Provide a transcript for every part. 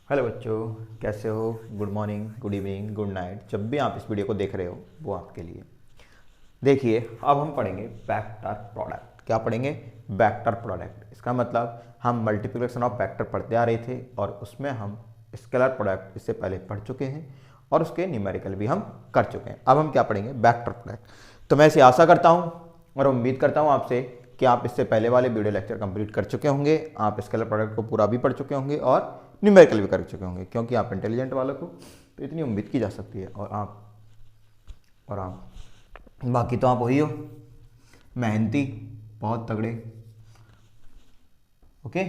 Hello बच्चों, कैसे हो? Good morning, good evening, good night. जब भी आप इस वीडियो को देख रहे हो वो आपके लिए। देखिए, अब हम पढ़ेंगे वेक्टर प्रोडक्ट। क्या पढ़ेंगे? Vector product. इसका मतलब हम मल्टीप्लिकेशन ऑफ वेक्टर पढ़ते आ रहे थे और उसमें हम स्केलर प्रोडक्ट इससे पहले पढ़ चुके हैं और उसके न्यूमेरिकल भी हम कर चुके हैं। अब हम क्या पढ़ेंगे? Vector product. तो मैं ऐसी आशा करता हूँ और उम्मीद करता हूँ आपसे कि आप इससे पहले वाले वीडियो लेक्चर कंप्लीट कर चुके होंगे, आप स्केलर प्रोडक्ट को पूरा भी पढ़ चुके होंगे और न्यूमेरिकल भी कर चुके होंगे, क्योंकि आप इंटेलिजेंट वालों को तो इतनी उम्मीद की जा सकती है। और आप बाकी तो आप वही हो, मेहनती, बहुत तगड़े। ओके,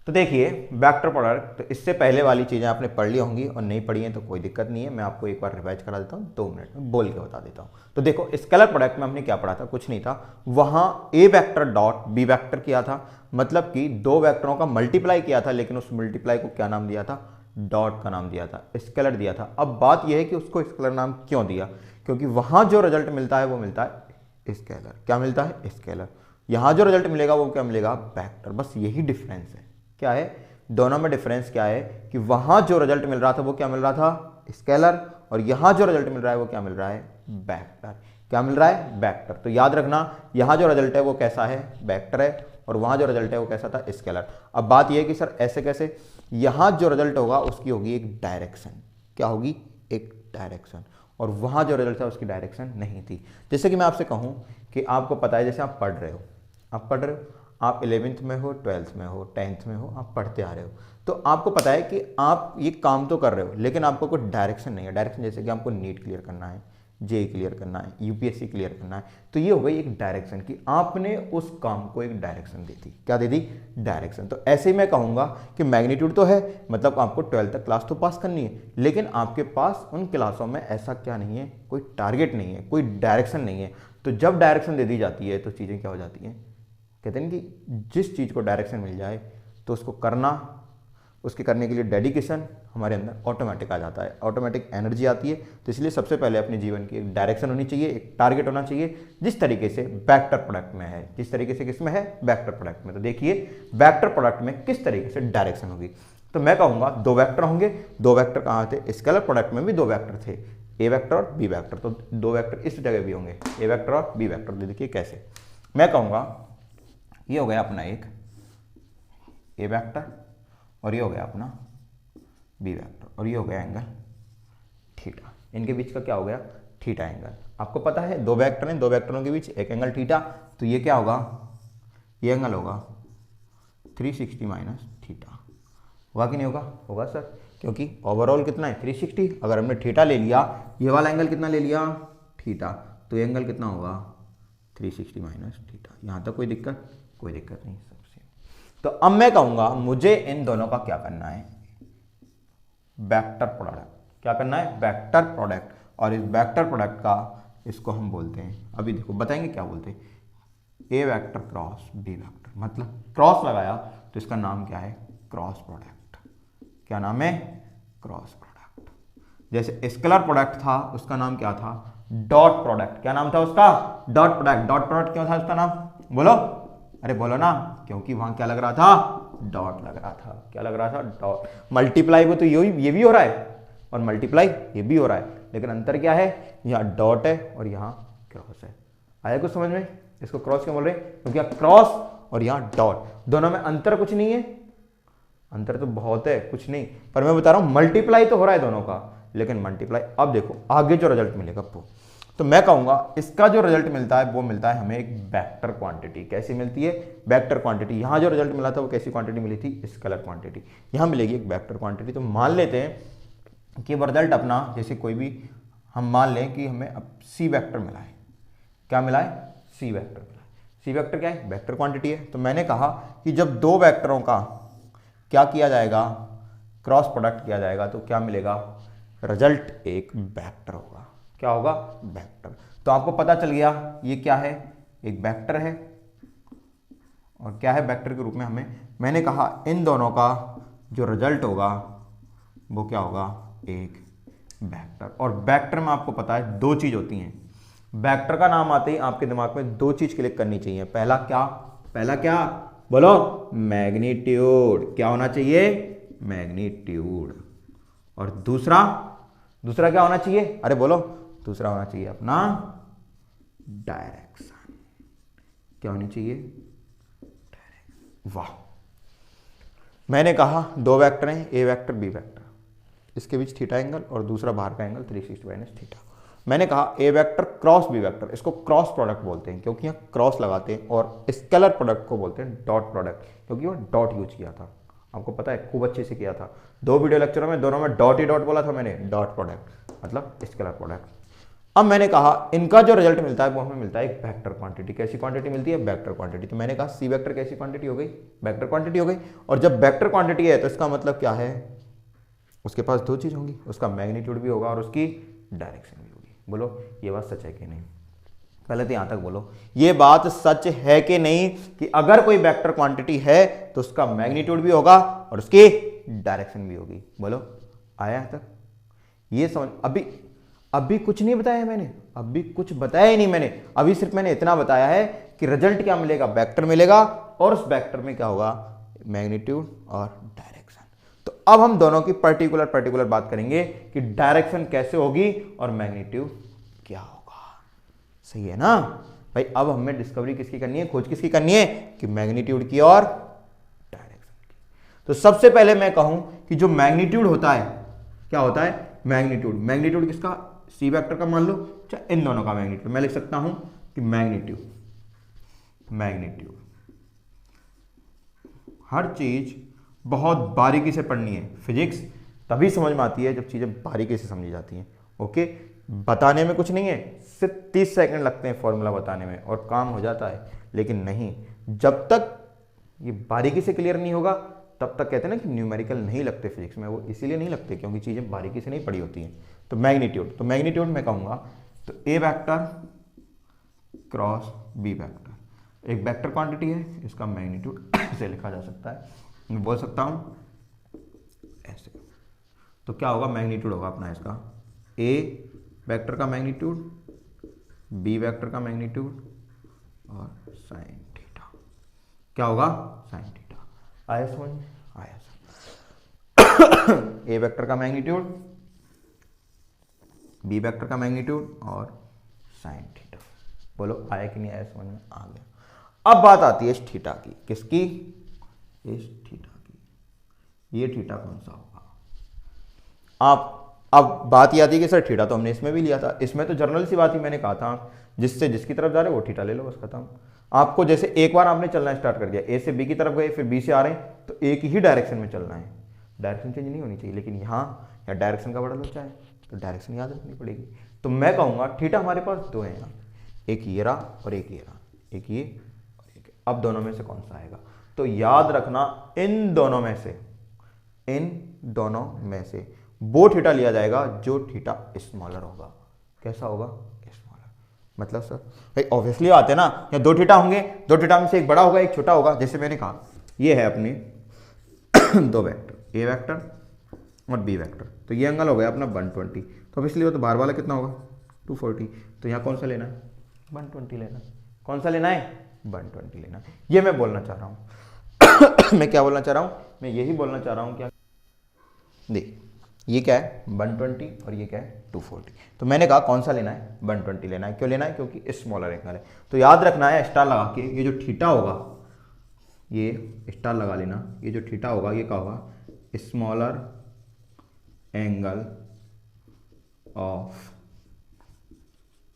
तो देखिए वेक्टर प्रोडक्ट। तो इससे पहले वाली चीज़ें आपने पढ़ ली होंगी और नहीं पढ़ी हैं तो कोई दिक्कत नहीं है, मैं आपको एक बार रिवाइज करा देता हूँ, 2 मिनट में बोल के बता देता हूँ। तो देखो, स्केलर प्रोडक्ट में हमने क्या पढ़ा था? कुछ नहीं था। वहाँ ए वेक्टर डॉट बी वेक्टर किया था, मतलब कि दो वेक्टरों का मल्टीप्लाई किया था, लेकिन उस मल्टीप्लाई को क्या नाम दिया था? डॉट का नाम दिया था, स्केलर दिया था। अब बात यह है कि उसको स्केलर नाम क्यों दिया? क्योंकि वहाँ जो रिजल्ट मिलता है वो मिलता है स्केलर। क्या मिलता है? स्केलर। यहाँ जो रिजल्ट मिलेगा वो क्या मिलेगा? वेक्टर। बस यही डिफरेंस है। क्या है दोनों में डिफरेंस? क्या है कि वहां जो रिजल्ट मिल रहा था वो क्या मिल रहा था? स्केलर। और यहां जो रिजल्ट मिल रहा है वो क्या मिल रहा है? वेक्टर। क्या मिल रहा है? वेक्टर। तो याद रखना, यहां जो रिजल्ट है वो कैसा है? वेक्टर है। और वहां जो रिजल्ट है वो कैसा था? स्केलर। अब बात यह है कि सर ऐसे कैसे? यहां जो रिजल्ट होगा उसकी होगी एक डायरेक्शन। क्या होगी? एक डायरेक्शन। और वहां जो रिजल्ट था उसकी डायरेक्शन नहीं थी। जैसे कि मैं आपसे कहूं कि आपको पता है, जैसे आप पढ़ रहे हो, आप 11th में हो, 12th में हो, 10th में हो, आप पढ़ते आ रहे हो, तो आपको पता है कि आप ये काम तो कर रहे हो लेकिन आपको कोई डायरेक्शन नहीं है। डायरेक्शन जैसे कि आपको नीट क्लियर करना है, जे क्लियर करना है, यूपीएससी क्लियर करना है, तो ये हो गई एक डायरेक्शन कि आपने उस काम को एक डायरेक्शन दी थी। क्या दे दी? डायरेक्शन। तो ऐसे ही मैं कहूँगा कि मैग्नीट्यूड तो है, मतलब आपको 12th तक क्लास तो पास करनी है, लेकिन आपके पास उन क्लासों में ऐसा क्या नहीं है? कोई टारगेट नहीं है, कोई डायरेक्शन नहीं है। तो जब डायरेक्शन दे दी जाती है तो चीज़ें क्या हो जाती हैं? कहते हैं कि जिस चीज़ को डायरेक्शन मिल जाए तो उसको करना, उसके करने के लिए डेडिकेशन हमारे अंदर ऑटोमेटिक आ जाता है, ऑटोमेटिक एनर्जी आती है। तो इसलिए सबसे पहले अपने जीवन की एक डायरेक्शन होनी चाहिए, एक टारगेट होना चाहिए, जिस तरीके से वेक्टर प्रोडक्ट में है। जिस तरीके से किसमें है? वेक्टर प्रोडक्ट में। तो देखिए वेक्टर प्रोडक्ट में किस तरीके से डायरेक्शन होगी। तो मैं कहूँगा दो वेक्टर होंगे। दो वेक्टर कहाँ थे? स्केलर प्रोडक्ट में भी दो वेक्टर थे, ए वेक्टर और बी वेक्टर। तो दो वेक्टर इस जगह भी होंगे, ए वेक्टर और बी वेक्टर। देखिए कैसे। मैं कहूँगा ये हो गया अपना एक ए वेक्टर और ये हो गया अपना बी वेक्टर और ये हो गया एंगल थीटा। इनके बीच का क्या हो गया? Theta angle. आपको पता है दो वेक्टर हैं, दो वेक्टरों के बीच एक एंगल थीटा। तो ये क्या होगा? ये एंगल होगा 360 माइनस थीटा। होगा कि नहीं होगा? होगा सर, क्योंकि ओवरऑल कितना है? 360। अगर हमने थीटा ले लिया, ये वाला एंगल कितना ले लिया? थीटा। तो ये एंगल कितना होगा? 360 माइनस थीटा। यहाँ तक कोई दिक्कत? कोई दिक्कत नहीं सबसे। तो अब मैं कहूंगा मुझे इन दोनों का क्या करना है? Vector product. क्या करना है? Vector product. और इस वेक्टर प्रोडक्ट का इसको हम बोलते हैं, अभी देखो बताएंगे क्या बोलते हैं, A vector cross B vector. मतलब क्रॉस लगाया तो इसका नाम क्या है? Cross product. क्या नाम है? Cross product. जैसे स्केलर प्रोडक्ट था उसका नाम क्या था? Dot product. क्या नाम था उसका? Dot product. डॉट प्रोडक्ट क्यों था उसका नाम? बोलो, अरे बोलो ना। क्योंकि वहां क्या लग रहा था? डॉट लग रहा था। क्या लग रहा था? डॉट। मल्टीप्लाई वो तो ये भी हो रहा है और मल्टीप्लाई ये भी हो रहा है, लेकिन अंतर क्या है? यहाँ डॉट है और यहाँ क्रॉस है। आया कुछ समझ में? इसको क्रॉस क्यों बोल रहे हैं? क्योंकि यहाँ क्रॉस और यहाँ डॉट, दोनों में अंतर कुछ नहीं है। अंतर तो बहुत है, कुछ नहीं, पर मैं बता रहा हूं मल्टीप्लाई तो हो रहा है दोनों का, लेकिन मल्टीप्लाई अब देखो आगे जो रिजल्ट मिलेगा वो। तो मैं कहूंगा इसका जो रिजल्ट मिलता है वो मिलता है हमें एक वेक्टर क्वांटिटी। कैसी मिलती है? Vector quantity. यहां जो रिजल्ट मिला था वो कैसी क्वांटिटी मिली थी? Scalar quantity. यहां मिलेगी एक वेक्टर क्वांटिटी। तो मान लेते हैं कि रिजल्ट अपना, जैसे कोई भी हम मान लें कि हमें अब सी वेक्टर मिला है। क्या मिला है? सी वेक्टर मिला है। सी वेक्टर क्या है? वेक्टर क्वांटिटी है। तो मैंने कहा कि जब दो वेक्टरों का क्या किया जाएगा? क्रॉस प्रोडक्ट किया जाएगा तो क्या मिलेगा? रिजल्ट एक वेक्टर होगा। क्या होगा? वेक्टर। तो आपको पता चल गया ये क्या है? एक वेक्टर है। और क्या है? वेक्टर के रूप में हमें, मैंने कहा इन दोनों का जो रिजल्ट होगा वो क्या होगा? एक वेक्टर। और वेक्टर में आपको पता है दो चीज होती हैं। वेक्टर का नाम आते ही आपके दिमाग में दो चीज क्लिक करनी चाहिए। पहला क्या? पहला क्या? बोलो, मैग्नीट्यूड। क्या होना चाहिए? मैग्नीट्यूड। और दूसरा क्या होना चाहिए, अरे बोलो, दूसरा होना चाहिए अपना डायरेक्शन। क्या होनी चाहिए, डायरेक्शन। वाह, मैंने कहा दो वेक्टर हैं, ए वेक्टर बी वेक्टर, इसके बीच थीटा एंगल और दूसरा बाहर का एंगल 360 माइनस थीटा। मैंने कहा ए वेक्टर क्रॉस बी वेक्टर, इसको क्रॉस प्रोडक्ट बोलते हैं क्योंकि यहाँ क्रॉस लगाते हैं, और स्केलर प्रोडक्ट को बोलते हैं डॉट प्रोडक्ट, क्योंकि वो डॉट यूज किया था, आपको पता है, खूब अच्छे से किया था। 2 वीडियो लेक्चरों में दोनों में डॉट ही डॉट बोला था मैंने, डॉट प्रोडक्ट मतलब स्केलर प्रोडक्ट। अब मैंने कहा इनका जो रिजल्ट मिलता है वो हमें मिलता है एक वेक्टर क्वांटिटी। कैसी क्वांटिटी मिलती है, वेक्टर क्वांटिटी। तो मैंने कहा सी वेक्टर कैसी क्वांटिटी हो गई, वेक्टर क्वांटिटी हो गई। और जब वेक्टर क्वांटिटी है तो इसका मतलब क्या है, उसके पास दो चीज होंगी, उसका मैग्नीट्यूड भी होगा और उसकी डायरेक्शन भी होगी। बोलो ये बात सच है कि नहीं, पहले तो यहां तक बोलो, ये बात सच है कि नहीं कि अगर कोई वेक्टर क्वांटिटी है तो उसका मैग्नीट्यूड भी होगा और उसकी डायरेक्शन भी होगी। बोलो आया यहां तक, ये समझ। अभी कुछ नहीं बताया मैंने, अभी कुछ बताया ही नहीं मैंने, अभी सिर्फ मैंने इतना बताया है कि रिजल्ट क्या मिलेगा, वेक्टर मिलेगा और उस वेक्टर में क्या होगा, मैग्नीट्यूड और डायरेक्शन। तो अब हम दोनों की पर्टिकुलर बात करेंगे कि डायरेक्शन कैसे होगी और मैग्नीट्यूड क्या होगा। सही है ना भाई। अब हमें डिस्कवरी किसकी करनी है, खोज किसकी करनी है, कि मैग्नीट्यूड की और डायरेक्शन की। तो सबसे पहले मैं कहूं कि जो मैग्नीट्यूड होता है, क्या होता है, मैग्नीट्यूड किसका, सी वेक्टर का मान लो, चाहे इन दोनों का मैग्नीट्यूड। मैं लिख सकता हूं कि मैग्नीट्यूड हर चीज बहुत बारीकी से पढ़नी है। फिजिक्स तभी समझ में आती है जब चीजें बारीकी से समझी जाती हैं। ओके, बताने में कुछ नहीं है, सिर्फ 30 सेकंड लगते हैं फॉर्मूला बताने में और काम हो जाता है। लेकिन नहीं, जब तक ये बारीकी से क्लियर नहीं होगा तब तक कहते हैं ना कि न्यूमेरिकल नहीं लगते फिजिक्स में। वो इसीलिए नहीं लगते क्योंकि चीजें बारीकी से नहीं पढ़ी होती हैं। तो मैग्नीट्यूड मैं कहूंगा तो ए वेक्टर क्रॉस बी वेक्टर एक वेक्टर क्वांटिटी है, इसका मैग्नीट्यूड ऐसे लिखा जा सकता है, मैं बोल सकता हूं ऐसे। तो क्या होगा, मैग्नीट्यूड होगा अपना इसका ए वेक्टर का मैग्नीट्यूड, बी वेक्टर का मैग्नीट्यूड और साइन थीटा। क्या होगा, साइन थीटा। आया समझ में, आया ए वेक्टर का मैग्नीट्यूड, बी वेक्टर का मैग्नीट्यूड और साइन थीटा। बोलो आया कि नहीं आया समझ में, आ गया। अब बात आती है इस थीटा की, किसकी, इस थीटा की। ये थीटा कौन सा होगा, आप अब बात ये आती है कि सर थीटा तो हमने इसमें भी लिया था, इसमें तो जर्नल सी बात ही मैंने कहा था, जिसकी तरफ जा रहे हो वो थीटा ले लो, बस खत्म। आपको जैसे एक बार आपने चलना स्टार्ट कर दिया, ए से बी की तरफ गए, फिर बी से आ रहे हैं, तो एक ही डायरेक्शन में चलना है, डायरेक्शन चेंज नहीं होनी चाहिए। लेकिन यहाँ डायरेक्शन का बड़ा लोचा है तो डायरेक्शन याद रखनी पड़ेगी। तो मैं कहूँगा थीटा हमारे पास दो है यहाँ, एक ये रहा और एक ये रहा, एक ये और एक। अब दोनों में से कौन सा आएगा, तो याद रखना इन दोनों में से वो थीटा लिया जाएगा जो थीटा स्मॉलर होगा। कैसा होगा, स्मॉलर। मतलब सर भाई ऑब्वियसली आते हैं ना, या दो थीटा होंगे, दो थीटा में से एक बड़ा होगा एक छोटा होगा। जैसे मैंने कहा ये है अपने दो वेक्टर, ए वेक्टर और बी वेक्टर, तो ये एंगल हो गया अपना 120। तो ऑब्वियसली वो तो बाहर वाला कितना होगा 240। तो यहाँ कौन सा लेना है, 120 लेना। कौन सा लेना है, 120 लेना। ये मैं बोलना चाह रहा हूँ मैं क्या बोलना चाह रहा हूँ, मैं यही बोलना चाह रहा हूँ। क्या देख, ये क्या है 120 और ये क्या है 240। तो मैंने कहा कौन सा लेना है, 120 लेना है। क्यों लेना है, क्योंकि स्मॉलर एंगल है। तो याद रखना है स्टार लगा के, ये जो थीटा होगा, ये स्टार लगा लेना, ये जो थीटा होगा ये क्या होगा, smaller angle of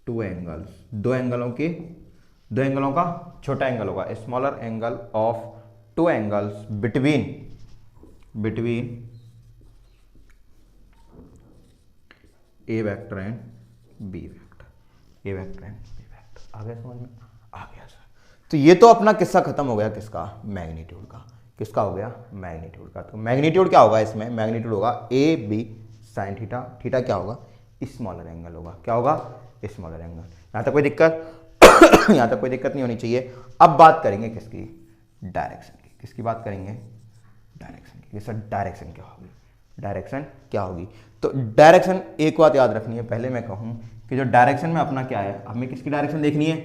two angles, दो एंगलों का छोटा एंगल होगा, smaller angle of two angles between A vector and B vector, A vector and B vector. आ गया समझ में, आ गया सर। तो ये तो अपना किस्सा खत्म हो गया, किसका, मैग्नीट्यूड का। किसका हो गया, मैग्नीट्यूड का। तो मैग्नीट्यूड क्या होगा इसमें, मैग्नीट्यूड होगा A B sine theta. Theta क्या होगा, स्मॉलर एंगल होगा। क्या होगा, स्मॉलर एंगल। यहाँ तक कोई दिक्कत यहाँ तक कोई दिक्कत नहीं होनी चाहिए। अब बात करेंगे किसकी, डायरेक्शन की। किसकी बात करेंगे, डायरेक्शन की। सर डायरेक्शन क्या होगी, डायरेक्शन क्या होगी। तो डायरेक्शन एक बात याद रखनी है, पहले मैं कहूं कि जो डायरेक्शन में अपना क्या है, हमें किसकी डायरेक्शन देखनी है,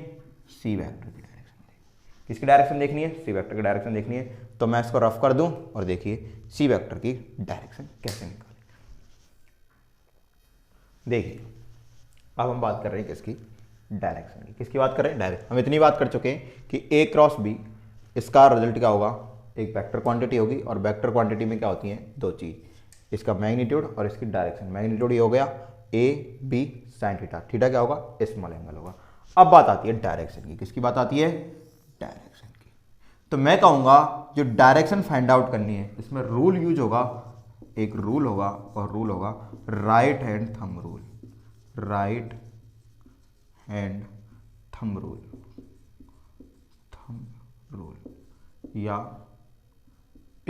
सी वेक्टर की डायरेक्शन। किसकी डायरेक्शन देखनी है, सी वेक्टर की डायरेक्शन देखनी है। तो मैं इसको रफ कर दूं और देखिए सी वेक्टर की डायरेक्शन कैसे निकालें। देखिए अब हम बात कर रहे हैं किसकी, डायरेक्शन की। किसकी बात कर रहे हैं, डायरेक्शन। हम इतनी बात कर चुके हैं कि ए क्रॉस बी, इसका रिजल्ट क्या होगा, एक वेक्टर क्वांटिटी होगी, और वेक्टर क्वांटिटी में क्या होती हैं, दो चीज, इसका मैग्नीट्यूड और इसकी डायरेक्शन। मैग्नीट्यूड ये हो गया a B sine theta, theta क्या होगा, स्मॉल एंगल होगा। अब बात आती है डायरेक्शन की। किसकी बात आती है, डायरेक्शन की। तो मैं कहूंगा जो डायरेक्शन फाइंड आउट करनी है, इसमें रूल यूज होगा, एक रूल होगा, और रूल होगा right hand thumb rule, right hand thumb rule, thumb rule या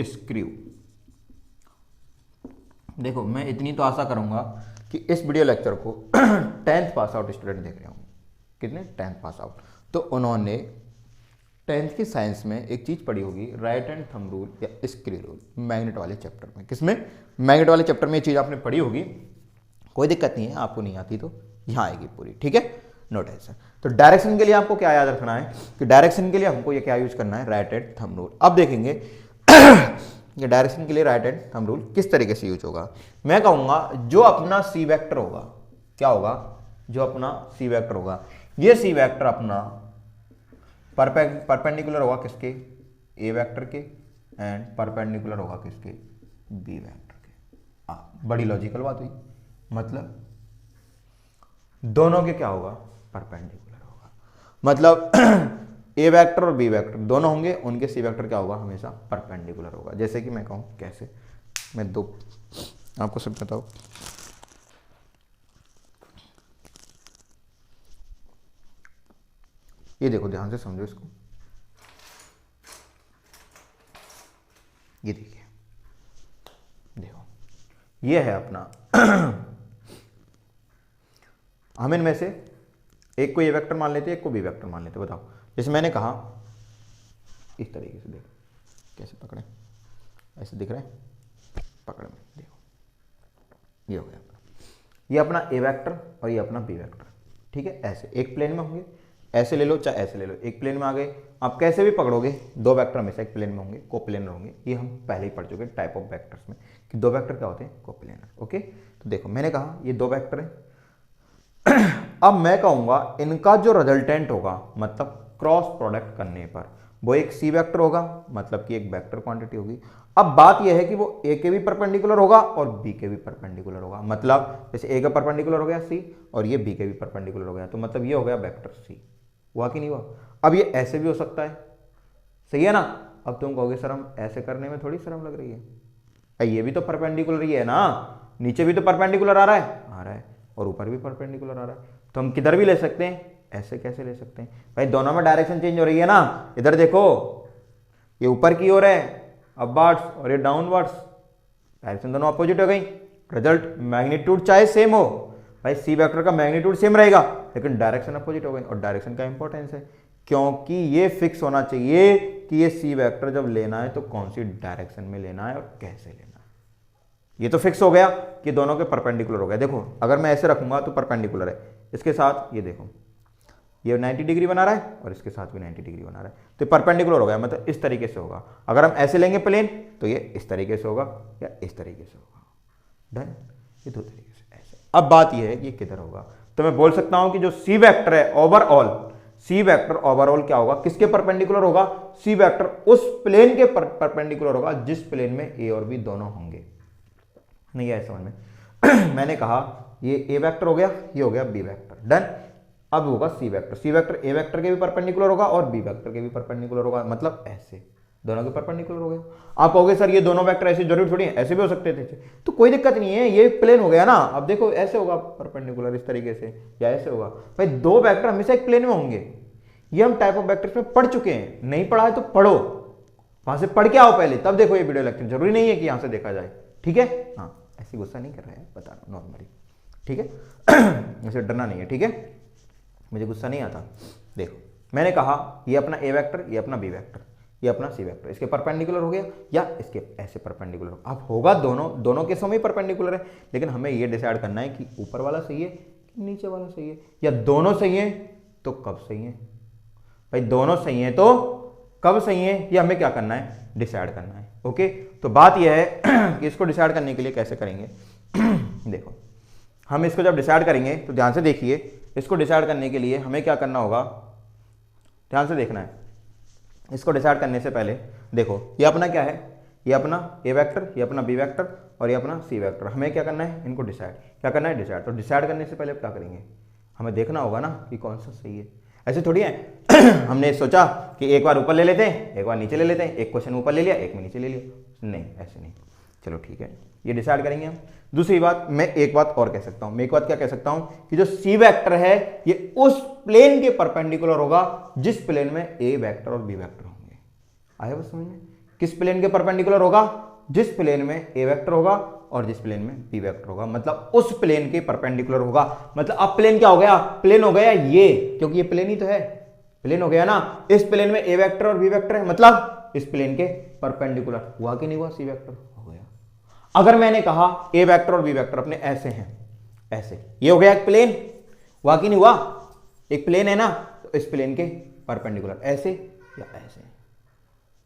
स्क्रू। देखो मैं इतनी तो आशा करूंगा कि इस वीडियो लेक्चर को 10th पास आउट स्टूडेंट देख रहे होंगे। कितने, 10th पास आउट। तो उन्होंने 10th की साइंस में एक चीज पढ़ी होगी, राइट हैंड थंब रूल या स्क्रू रूल, मैग्नेट वाले चैप्टर में। किसमें, मैग्नेट वाले चैप्टर में ये चीज आपने पढ़ी होगी, कोई दिक्कत नहीं है, आपको नहीं आती तो यहां आएगी पूरी, ठीक है, नो टेंशन। तो डायरेक्शन के लिए आपको क्या याद रखना है कि डायरेक्शन के लिए हमको ये क्या यूज करना है, राइट हैंड थंब रूल। अब देखेंगे ये डायरेक्शन के लिए राइट हैंड थंब रूल किस तरीके से यूज होगा। मैं कहूंगा जो अपना सी वेक्टर होगा, क्या होगा, जो अपना सी वेक्टर होगा, ये सी वेक्टर अपना परपेंडिकुलर होगा किसके, ए वेक्टर के, एंड परपेंडिकुलर होगा किसके, बी वेक्टर के। बड़ी लॉजिकल बात हुई, मतलब दोनों के क्या होगा, परपेंडिकुलर होगा। मतलब ए वेक्टर और बी वेक्टर दोनों होंगे, उनके सी वेक्टर क्या होगा, हमेशा परपेंडिकुलर होगा। जैसे कि मैं कहूं कैसे, मैं दो आपको सब बताऊं, ये देखो ध्यान से समझो इसको, ये देखिए, देखो ये है अपना हम इनमें से एक को ए वेक्टर मान लेते हैं, एक को बी वेक्टर मान लेते हैं। बताओ, जैसे मैंने कहा इस तरीके से, देखो कैसे पकड़े, ऐसे दिख रहा है, पकड़ में देखो, ये हो गया अपना, ये अपना ए वेक्टर और ये अपना बी वेक्टर, ठीक है। ऐसे एक प्लेन में होंगे, ऐसे ले लो चाहे ऐसे ले लो, एक प्लेन में आ गए। आप कैसे भी पकड़ोगे, दो वेक्टर हमेशा एक प्लेन में होंगे, कोप्लेनर होंगे। ये हम पहले ही पढ़ चुके टाइप ऑफ वेक्टर्स में कि दो वेक्टर क्या होते हैं, कोप्लेनर। ओके, तो देखो मैंने कहा ये दो वेक्टर है। अब मैं कहूंगा इनका जो रिजल्टेंट होगा, मतलब क्रॉस प्रोडक्ट करने पर, वो एक सी वेक्टर होगा, मतलब कि एक वेक्टर क्वांटिटी होगी। अब बात यह है कि वो ए के भी परपेंडिकुलर होगा और बी के भी परपेंडिकुलर होगा। मतलब जैसे ए का परपेंडिकुलर हो गया सी, और ये बी के भी परपेंडिकुलर हो गया, तो मतलब ये हो गया वेक्टर सी। हुआ कि नहीं हुआ। अब ये ऐसे भी हो सकता है, सही है ना। अब तुम कहोगे सर हम ऐसे करने में थोड़ी शर्म लग रही है, ये भी तो परपेंडिकुलर ही है ना, नीचे भी तो परपेंडिकुलर आ रहा है और ऊपर भी परपेंडिकुलर आ रहा है, तो हम किधर भी ले सकते हैं, ऐसे कैसे ले सकते हैं भाई, दोनों में डायरेक्शन चेंज हो रही है ना। इधर देखो ये ऊपर की ओर है अपवर्ड्स और ये डाउनवर्ड्स, डायरेक्शन दोनों अपोजिट हो गई। रिजल्ट मैग्नीट्यूड चाहे सेम हो भाई, सी वेक्टर का मैग्नीट्यूड सेम रहेगा लेकिन डायरेक्शन अपोजिट हो गई। और डायरेक्शन का इंपॉर्टेंस है क्योंकि ये फिक्स होना चाहिए कि ये सी वेक्टर जब लेना है तो कौन सी डायरेक्शन में लेना है और कैसे लेना है। ये तो फिक्स हो गया कि दोनों के परपेंडिकुलर हो गया। देखो अगर मैं ऐसे रखूंगा तो परपेंडिकुलर है, इसके साथ ये देखो ये 90 डिग्री बना रहा है और इसके साथ भी 90 डिग्री बना रहा है, तो परपेंडिकुलर हो गया, मतलब इस तरीके से होगा। अगर हम ऐसे लेंगे प्लेन तो ये इस तरीके से होगा या इस तरीके से होगा। डन, ये दो तरीके से ऐसे। अब बात ये है कि ये किधर होगा, तो मैं बोल सकता हूं कि जो सी वेक्टर है ओवरऑल, सी वेक्टर ओवरऑल क्या होगा, किसके परपेंडिकुलर होगा, सी वेक्टर उस प्लेन के परपेंडिकुलर होगा जिस प्लेन में ए और बी दोनों होंगे। नहीं आया समझ में मैंने कहा ये ए वेक्टर हो गया, ये हो गया बी वेक्टर। डन। अब होगा C vector, C vector A vector के भी परपेंडिकुलर होगा और बी वेक्टर के भी परपेंडिकुलर होगा, मतलब ऐसे दोनों के परपेंडिकुलर हो गए। आप कहोगे सर ये दोनों वेक्टर ऐसे जरूर थोड़ी है, ऐसे भी हो सकते थे, तो कोई दिक्कत नहीं है, ये प्लेन हो गया ना। अब देखो ऐसे होगा परपेंडिकुलर इस तरीके से या ऐसे होगा भाई, दो वेक्टर हमेशा एक प्लेन में होंगे। ये हम टाइप ऑफ वेक्टर्स में पढ़ चुके हैं, नहीं पढ़ा है तो पढ़ो, वहां से पढ़ के आओ पहले, तब देखो ये वीडियो लेक्चर। जरूरी नहीं है कि यहां से देखा जाए, ठीक है। हाँ ऐसी गुस्सा नहीं कर रहे हैं, बता रहा हूं नॉर्मली, ठीक है ऐसे डरना नहीं है, ठीक है, मुझे गुस्सा नहीं आता। देखो मैंने कहा ये अपना ए वेक्टर, ये अपना बी वेक्टर, ये अपना सी वेक्टर, इसके परपेंडिकुलर हो गया या इसके ऐसे परपेंडिकुलर हो। अब होगा दोनों के समय परपेंडिकुलर है, लेकिन हमें ये डिसाइड करना है कि ऊपर वाला सही है कि नीचे वाला सही है, या दोनों सही है तो कब सही है। भाई दोनों सही है तो कब सही है, ये हमें क्या करना है, डिसाइड करना है। ओके, तो बात यह है कि इसको डिसाइड करने के लिए कैसे करेंगे देखो, हम इसको जब डिसाइड करेंगे तो ध्यान से देखिए, इसको डिसाइड करने के लिए हमें क्या करना होगा, ध्यान से देखना है। इसको डिसाइड करने से पहले देखो, ये अपना क्या है, ये अपना ए वेक्टर, ये अपना बी वेक्टर और ये अपना सी वेक्टर। हमें क्या करना है, इनको डिसाइड, क्या करना है, डिसाइड। तो डिसाइड करने से पहले क्या करेंगे, हमें देखना होगा ना कि कौन सा सही है। ऐसे थोड़ी है हमने सोचा कि एक बार ऊपर ले लेते हैं, एक बार नीचे ले लेते हैं, एक क्वेश्चन ऊपर ले लिया, एक में नीचे ले लिया, नहीं ऐसे नहीं। चलो ठीक है, ये डिसाइड करेंगे हम। दूसरी बात, मैं एक बात और कह सकता हूं, मैं एक बात क्या कह सकता हूं कि जो सी वेक्टर है ये उस प्लेन के परपेंडिकुलर होगा जिस प्लेन में ए वेक्टर और बी वेक्टर होंगे। आया बस समझ में, किस प्लेन के परपेंडिकुलर होगा, जिस प्लेन में ए वेक्टर होगा और जिस प्लेन में बी वेक्टर होगा, मतलब उस प्लेन के परपेंडिकुलर होगा। मतलब अब प्लेन क्या हो गया, प्लेन हो गया ये, क्योंकि ये प्लेन ही तो है, प्लेन हो गया ना। इस प्लेन में ए वेक्टर और बी वेक्टर है, मतलब इस प्लेन के परपेंडिकुलर हुआ कि नहीं हुआ, सी वेक्टर हो गया। अगर मैंने कहा ए वेक्टर और बी वेक्टर अपने ऐसे हैं, ऐसे, ये हो गया एक प्लेन, हुआ कि नहीं हुआ, एक प्लेन है ना, तो इस प्लेन के परपेंडिकुलर ऐसे या ऐसे,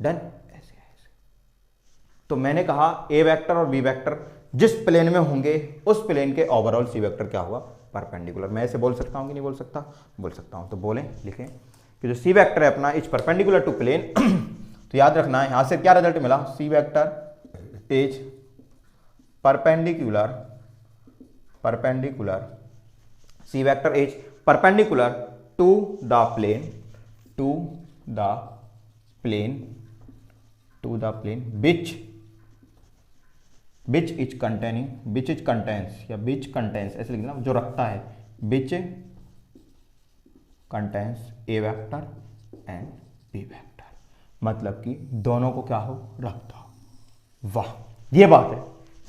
डन, ऐसे ऐसे। तो मैंने कहा ए वेक्टर और बी वेक्टर जिस प्लेन में होंगे उस प्लेन के ओवरऑल सी वेक्टर क्या हुआ, परपेंडिकुलर। मैं ऐसे बोल सकता हूं कि नहीं बोल सकता, बोल सकता हूं। तो बोलें, लिखें कि जो सी वेक्टर है अपना इज परपेंडिकुलर टू प्लेन तो याद रखना है यहां से क्या रिजल्ट मिला, C vector is perpendicular, perpendicular, C vector is perpendicular to the plane, to the plane, to the plane which is containing, which is contains या which contains ऐसे लिखना, जो रखता है, which contains a vector and b vector, मतलब कि दोनों को क्या हो, रखता हो। वाह, ये बात है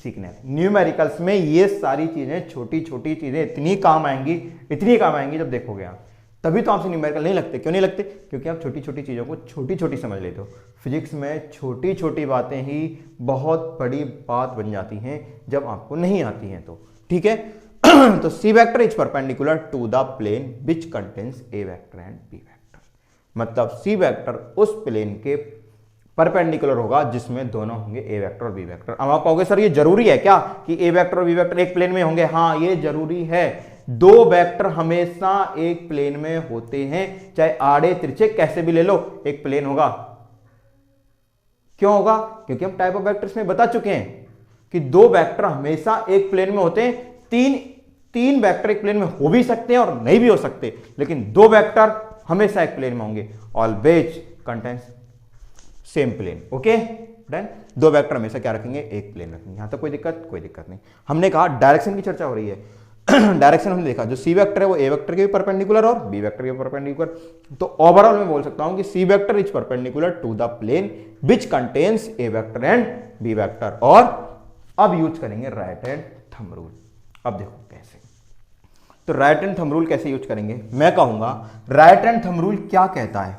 सीखने में। न्यूमेरिकल्स में ये सारी चीजें, छोटी छोटी चीजें इतनी काम आएंगी, इतनी काम आएंगी जब देखोगे आप, तभी तो आपसे न्यूमेरिकल नहीं लगते। क्यों नहीं लगते, क्योंकि आप छोटी छोटी चीज़ों को छोटी छोटी समझ लेते हो। फिजिक्स में छोटी छोटी बातें ही बहुत बड़ी बात बन जाती हैं जब आपको नहीं आती हैं तो, ठीक है। तो C vector is perpendicular to the plane which contains A vector and B vector, मतलब सी वेक्टर उस प्लेन के परपेंडिकुलर होगा जिसमें दोनों होंगे ए वेक्टर और बी वेक्टर। अब आप कहोगे सर ये जरूरी है क्या कि ए वेक्टर और बी वेक्टर एक प्लेन में होंगे? हाँ, ये जरूरी है। दो वेक्टर हमेशा एक प्लेन में होते हैं, चाहे आड़े तिरछे कैसे भी ले लो, एक प्लेन होगा। क्यों होगा? क्योंकि हम टाइप ऑफ वेक्टर्स में बता चुके हैं कि दो वेक्टर हमेशा एक प्लेन में होते हैं। तीन वेक्टर एक प्लेन में हो भी सकते हैं और नहीं भी हो सकते, लेकिन दो वेक्टर हमेशा एक प्लेन में होंगे। Always contains same plane. Okay done. दो वेक्टर हमेशा क्या रखेंगे? एक प्लेन रखेंगे। यहां तक कोई दिक्कत नहीं। हमने कहा डायरेक्शन की चर्चा हो रही है। डायरेक्शन हमने देखा, जो सी वेक्टर है वो ए वेक्टर के भी परपेंडिकुलर और बी वेक्टर के परपेंडिकुलर। तो ओवरऑल मैं बोल सकता हूं कि C vector is perpendicular to the plane which contains A vector and B vector. और अब यूज करेंगे राइट हैंड थंब रूल। अब देखो कैसे, तो राइट हैंड थंब रूल कैसे यूज करेंगे? मैं कहूंगा राइट हैंड थंब रूल क्या कहता है।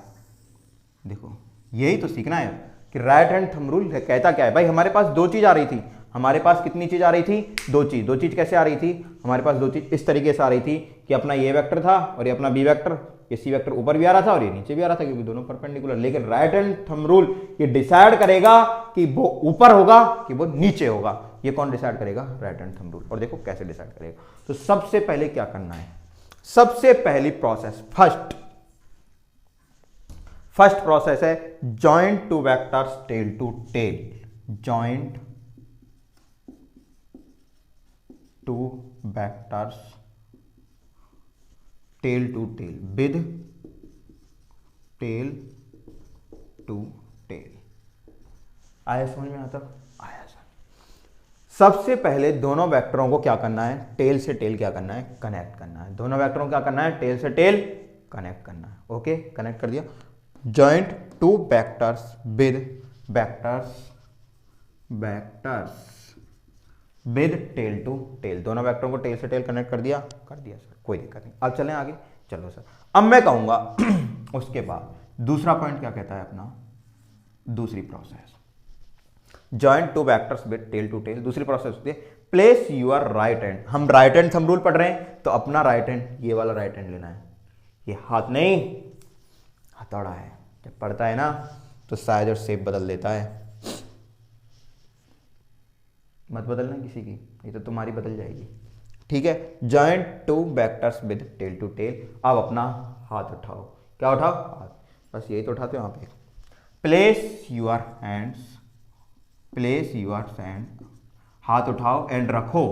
देखो यही तो सीखना है कि राइट हैंड थंब रूल कहता क्या है। भाई हमारे पास दो चीज आ रही थी, हमारे पास कितनी चीज आ रही थी? दो चीज कैसे आ रही थी? हमारे पास दो चीज इस तरीके से आ रही थी कि अपना ये वेक्टर था और ये अपना बी वेक्टर। ये सी वेक्टर ऊपर भी आ रहा था और ये नीचे भी आ रहा था, क्योंकि दोनों परपेंडिकुलर। लेकिन राइट हैंड थंब रूल ये डिसाइड करेगा कि वो ऊपर होगा कि वो नीचे होगा। ये कौन डिसाइड करेगा? Right hand thumb rule. और देखो कैसे डिसाइड करेगा। तो सबसे पहले क्या करना है? सबसे पहली प्रोसेस, फर्स्ट प्रोसेस है joint two vectors tail to tail. Joint two vectors tail to tail with tail to tail. आया समझ में? आता आया सर। सबसे पहले दोनों वेक्टरों को क्या करना है? टेल से टेल क्या करना है? कनेक्ट करना है। दोनों वेक्टरों को क्या करना है? टेल से टेल कनेक्ट करना है। ओके, कनेक्ट कर दिया। Joint two vectors with with tail to tail. दोनों वेक्टरों को टेल से टेल कनेक्ट कर दिया सर, कोई दिक्कत नहीं। अब चलें आगे। चलो सर, अब मैं कहूंगा उसके बाद दूसरा पॉइंट क्या कहता है अपना? दूसरी process joint two vectors with tail to tail. दूसरी प्रोसेस होती है प्लेस यूर राइट हैंड। हम राइट हैंड थंब रूल पढ़ रहे हैं तो अपना राइट हैंड, ये वाला राइट हैंड लेना है। ये हाथ नहीं, हथौड़ा है। जब पढ़ता है ना तो साइज और शेप बदल देता है। मत बदलना किसी की, नहीं तो तुम्हारी बदल जाएगी। ठीक है, joint two vectors with tail to tail. अब अपना हाथ उठाओ, क्या उठाओ? हाथ, बस यही तो उठाते हो यहाँ पे। Place your hands, place your hand, हाथ उठाओ एंड रखो।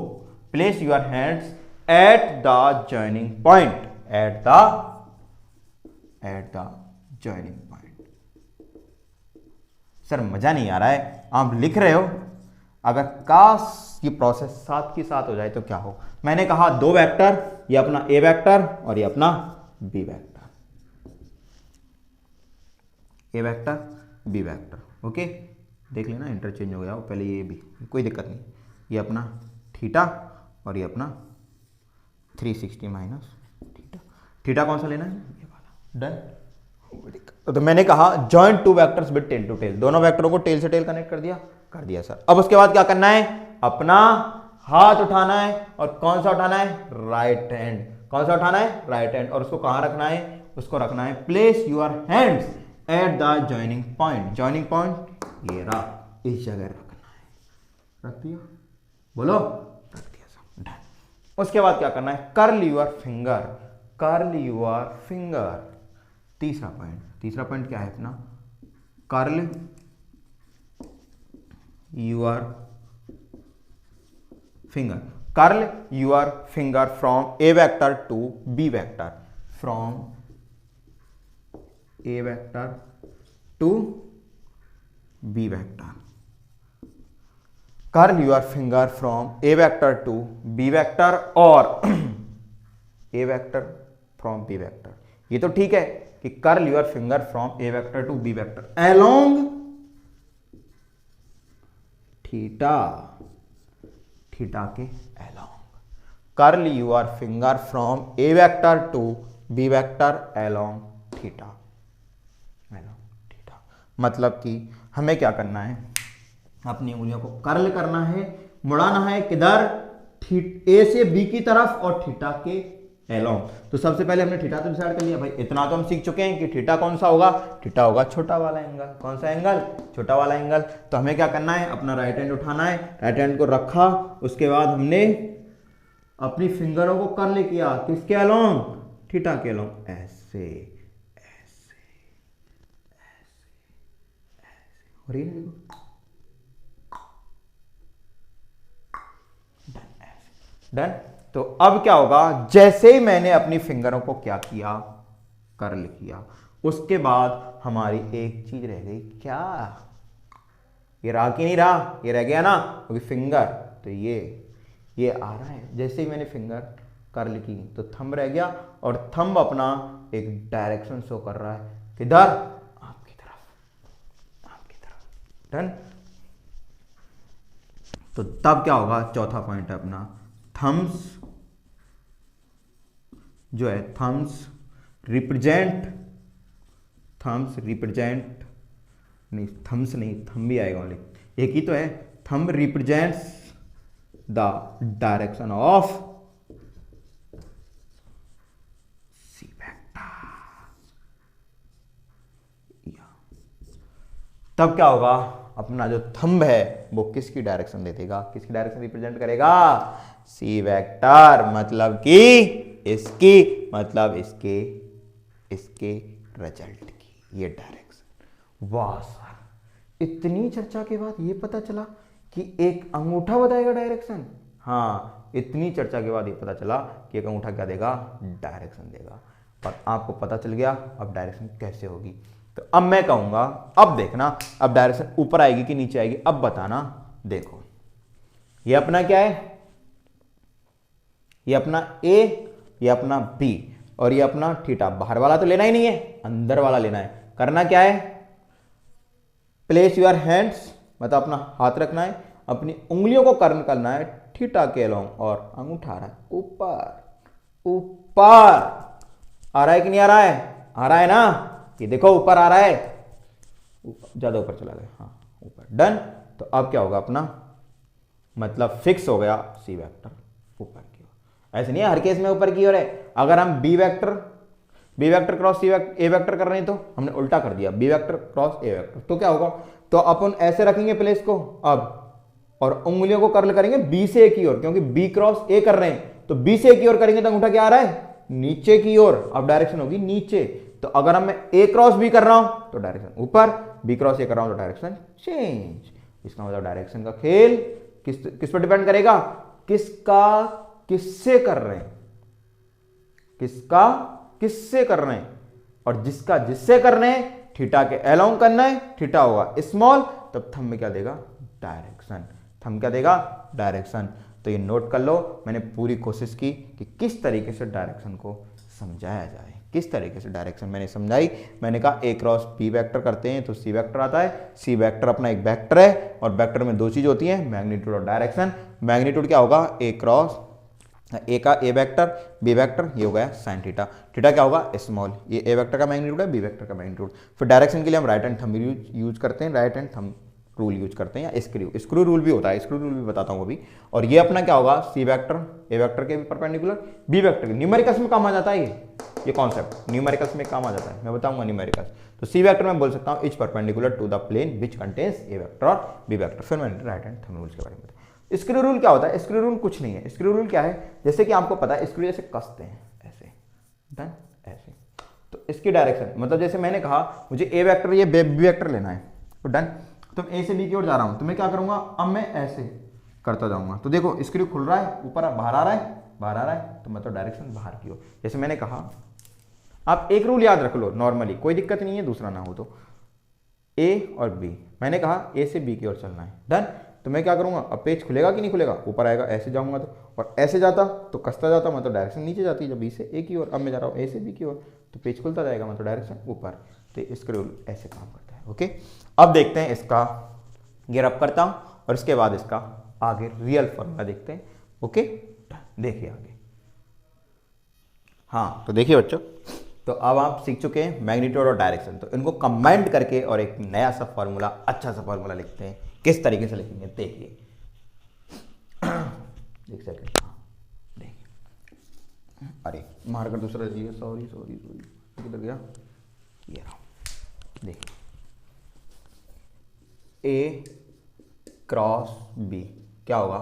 Place your hands at the joining point, at the joining point. Sir मजा नहीं आ रहा है, आप लिख रहे हो, अगर काश ये प्रोसेस साथ की साथ हो जाए तो क्या हो। मैंने कहा दो वेक्टर, ये अपना ए वेक्टर और ये अपना B vector, A vector B vector. Okay, देख लेना इंटरचेंज हो गया हो, पहले ये भी, कोई दिक्कत नहीं। ये अपना थीटा और ये अपना 360 माइनस थीटा। थीटा कौन सा लेना है? ये वाला। डन। तो मैंने कहा joint two vectors with tail to tail, दोनों वेक्टरों को टेल से टेल कनेक्ट कर दिया, कर दिया सर। अब उसके बाद क्या करना है? अपना हाथ उठाना है, और कौन सा उठाना है? Right hand. कौन सा उठाना है? Right hand. और उसको कहां रखना है? उसको रखना है place your hands at the joining point. Joining point ये रहा, इस जगह रखना है। रख दिया? बोलो, रख दिया सब। डन। उसके बाद क्या करना है? Curl your finger, curl your finger. तीसरा पॉइंट, तीसरा पॉइंट क्या है अपना? Curl your finger, curl your finger from a vector to b vector, from a vector to b vector. Curl your finger from a vector to b vector और a vector from b vector. ये तो ठीक है कि curl your finger from a vector to b vector along theta, theta के along. Curl your finger from a vector to b vector along theta, along theta. मतलब कि हमें क्या करना है? अपनी उंगलियों को कर्ल करना है, मुड़ाना है किधर? ए से बी की तरफ और थीटा के अलोंग। तो सबसे पहले हमने थीटा तो डिसाइड कर लिया भाई, इतना तो हम सीख चुके हैं कि थीटा कौन सा होगा? थीटा होगा छोटा वाला एंगल। कौन सा एंगल? छोटा वाला एंगल। तो हमें क्या करना है? अपना राइट हैंड उठाना है, राइट हैंड को रखा, उसके बाद हमने अपनी फिंगरों को कर्ल किया, किसके अलोंग? थीटा के अलोंग। ऐसे ऐसे ऐसे ऐसे, हो रही है देखो। डन। तो अब क्या होगा? जैसे ही मैंने अपनी फिंगरों को क्या किया? कर्ल किया, उसके बाद हमारी एक चीज रह गई। क्या? ये रहा कि नहीं रहा? ये रह गया ना, क्योंकि फिंगर तो ये आ रहा है। जैसे ही मैंने फिंगर कर्ल की तो थंब रह गया, और थंब अपना एक डायरेक्शन शो कर रहा है, किधर? आपकी तरफ, आपकी तरफ। डन। तो तब क्या होगा? चौथा पॉइंट है अपना थम्स, जो है थम्स रिप्रेजेंट, थम्स रिप्रेजेंट, नहीं थम्स नहीं, थंब भी आएगा ओनली, एक ही तो है। Thumb represents the direction of C vector. तब क्या होगा? अपना जो थंब है वो किसकी डायरेक्शन दे देगा? किसकी डायरेक्शन रिप्रेजेंट करेगा? C vector. मतलब कि इसकी, मतलब इसके, इसके रिजल्ट की ये डायरेक्शन। वाह सर, इतनी चर्चा के बाद ये पता चला कि एक अंगूठा बताएगा डायरेक्शन। हाँ, इतनी चर्चा के बाद ये पता चला कि एक अंगूठा क्या देगा? डायरेक्शन देगा। और आपको पता चल गया अब डायरेक्शन कैसे होगी। तो अब मैं कहूंगा, अब देखना, अब डायरेक्शन ऊपर आएगी कि नीचे आएगी, अब बताना। देखो ये अपना क्या है? ये अपना ए, ये अपना बी, और ये अपना थीटा। बाहर वाला तो लेना ही नहीं है, अंदर वाला लेना है। करना क्या है? प्लेस यूर हैंड्स, मतलब अपना हाथ रखना है, अपनी उंगलियों को कर्ल करना है थीटा के अलोंग, और अंगूठा आ रहा है ऊपर। ऊपर आ रहा है कि नहीं आ रहा है? आ रहा है ना, ये देखो ऊपर आ रहा है, ज्यादा ऊपर चला गया, हाँ ऊपर। डन। तो अब क्या होगा अपना? मतलब फिक्स हो गया सी वेक्टर ऊपर की ओर। ऐसे नहीं है हर केस में ऊपर की ओर है। अगर हम B vector B vector cross A vector कर रहे हैं तो हमने उल्टा कर दिया, B vector cross A vector, तो क्या होगा, तो अपन ऐसे रखेंगे प्लेस को अब, और उंगलियों को कर्ल करेंगे बी से ए की ओर, क्योंकि बी क्रॉस ए कर रहे हैं तो बी से ए की ओर करेंगे तो अंगूठा क्या आ रहा है, नीचे की ओर, अब डायरेक्शन होगी नीचे। तो अगर हम मैं ए क्रॉस बी कर रहा हूं तो डायरेक्शन ऊपर, बी क्रॉस ए कर रहा हूं तो डायरेक्शन चेंज। इसका मतलब डायरेक्शन का खेल किस पर डिपेंड करेगा, किसका किससे कर रहे हैं, किसका किससे कर रहे हैं, और जिसका जिससे कर रहे हैं थीटा के अलोंग करना है, थीटा होगा स्मॉल, तब थंब में क्या देगा, डायरेक्शन, थंब क्या देगा, डायरेक्शन। तो ये नोट कर लो, मैंने पूरी कोशिश की कि किस तरीके से डायरेक्शन को समझाया जाए, किस तरीके से डायरेक्शन मैंने समझाई। मैंने कहा ए क्रॉस बी वेक्टर करते हैं तो सी वेक्टर आता है, सी वेक्टर अपना एक वेक्टर है, और वेक्टर में दो चीज होती है, मैग्नीट्यूड और डायरेक्शन। मैग्नीट्यूड क्या होगा, ए क्रॉस ए का ए वेक्टर बी वेक्टर, ये हो गया साइन थीटा, थीटा क्या होगा स्मॉल, ये ए वेक्टर का मैग्नीट्यूड है, बी वेक्टर का मैग्नीट्यूड। फिर डायरेक्शन के लिए हम राइट हैंड थंब यूज करते हैं, right hand thumb rule use करते हैं, या स्क्रू रूल भी होता है, स्क्रू रूल भी बताता हूँ अभी। और ये अपना क्या होगा, सी वेक्टर ए वेक्टर के भी परपेंडिकुलर, बी वेक्टर के, न्यूमेरिकल्स में काम आ जाता है ये कॉन्सेप्ट न्यूमेरिकल्स में काम आ जाता है, मैं बताऊंगा न्यूमेरिकल्स। तो सी वेक्टर में बोल सकता हूँ is perpendicular to the plane which contains A vector और बी वेक्टर। फिर मैंने राइट हैंड थंब रूल्स के बारे में बताया। स्क्रू रूल क्या होता है, स्क्रू रूल कुछ नहीं है, स्क्रू रूल क्या है, जैसे कि आपको पता है स्क्रू ऐसे कसते हैं ऐसे, डन ऐसे, तो इसकी डायरेक्शन मतलब जैसे मैंने कहा मुझे ए वेक्टर ये बी वेक्टर लेना है, तो डन, तो ए से बी की ओर जा रहा हूं, तो मैं क्या करूंगा, अब मैं ऐसे करता जाऊंगा, तो देखो स्क्रू खुल रहा है, ऊपर बाहर आ रहा है, बाहर आ रहा है, तो मतलब डायरेक्शन बाहर की ओर। जैसे मैंने कहा आप एक रूल याद रख लो नॉर्मली, कोई दिक्कत नहीं है, दूसरा ना हो तो ए और बी, मैंने कहा ए से बी की ओर चलना है, डन, तो मैं क्या करूंगा, अब पेज खुलेगा कि नहीं खुलेगा, ऊपर आएगा, ऐसे जाऊंगा तो, और ऐसे जाता तो कसता जाता, मतलब डायरेक्शन नीचे जाती है जब बी से ए की ओर, अब मैं जा रहा हूँ ए से बी की ओर, तो पेज खुलता जाएगा, मतलब डायरेक्शन ऊपर। तो इसका रूल ऐसे काम करता है। ओके, अब देखते हैं इसका, गियर अप करता हूं और इसके बाद इसका आगे रियल फॉर्मूला देखते हैं। ओके, देखिए आगे, हाँ तो देखिए बच्चों, तो अब आप सीख चुके हैं मैग्नीट्यूड और डायरेक्शन, तो इनको कंबाइंड करके और एक नया सा फॉर्मूला, अच्छा सा फॉर्मूला लिखते हैं। किस तरीके से लिखेंगे देखिए, एक सेकंड, देखिए, अरे मार्कर दूसरा दीजिए, सॉरी सॉरी सॉरी, किधर गया, ये रहा, देखिए ए क्रॉस बी क्या होगा,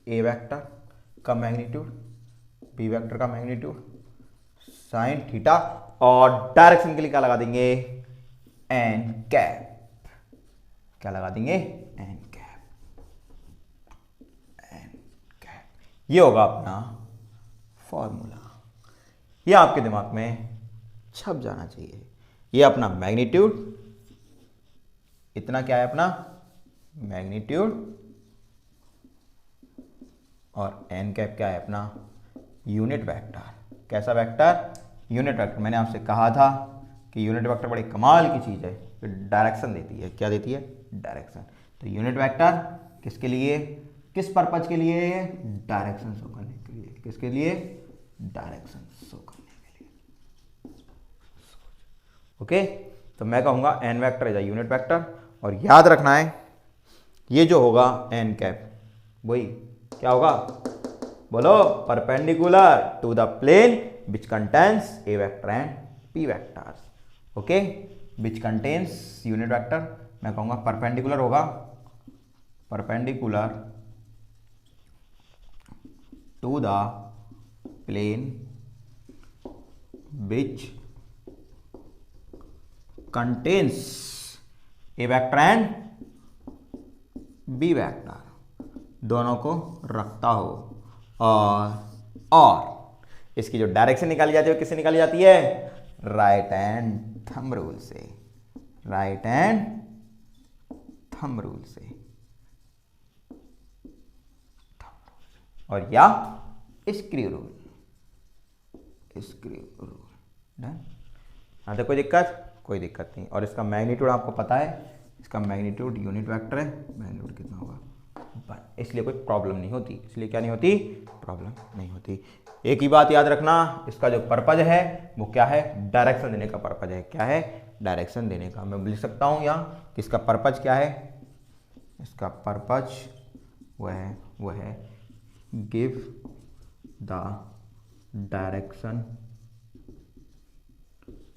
ए वेक्टर का मैग्नीट्यूड बी वेक्टर का मैग्नीट्यूड साइन थीटा, और डायरेक्शन के लिए क्या लगा देंगे, एन कैप, क्या लगा देंगे, एन कैप, एन कैप, ये होगा अपना फॉर्मूला। ये आपके दिमाग में छप जाना चाहिए। ये अपना मैग्नीट्यूड, इतना क्या है अपना मैग्नीट्यूड, और एन कैप क्या है अपना यूनिट वेक्टर। कैसा वेक्टर, यूनिट वेक्टर। मैंने आपसे कहा था कि यूनिट वेक्टर बड़ी कमाल की चीज है, डायरेक्शन देती है। क्या देती है, डायरेक्शन। तो यूनिट वेक्टर किसके लिए, किस पर्पज के लिए है, डायरेक्शन शो करने के लिए। किसके लिए, डायरेक्शन शो करने के लिए। ओके, तो मैं कहूंगा n vector is a unit vector, और याद रखना है ये जो होगा एन कैप, वही क्या होगा, बोलो, perpendicular to the plane which contains A vector and P vectors. Okay, which contains unit vector, मैं कहूंगा परपेंडिकुलर होगा, perpendicular to the plane which contains A vector and B vector, दोनों को रखता हो, और इसकी जो डायरेक्शन निकाली जाती है वो किससे निकाली जाती है, राइट हैंड थंब रूल से, राइट हैंड थंब रूल से, और या screw rule, screw rule. Done, हाँ तो कोई दिक्कत नहीं। और इसका मैग्नीट्यूड आपको पता है, इसका मैग्नीट्यूड यूनिट वेक्टर है, मैग्नीट्यूड कितना होगा 1, इसलिए कोई प्रॉब्लम नहीं होती, इसलिए क्या नहीं होती, प्रॉब्लम नहीं होती। एक ही बात याद रखना, इसका जो पर्पज है वो क्या है, डायरेक्शन देने का पर्पज है। क्या है, डायरेक्शन देने का। मैं लिख सकता हूं यहाँ कि इसका पर्पज क्या है, इसका पर्पज वह है give the direction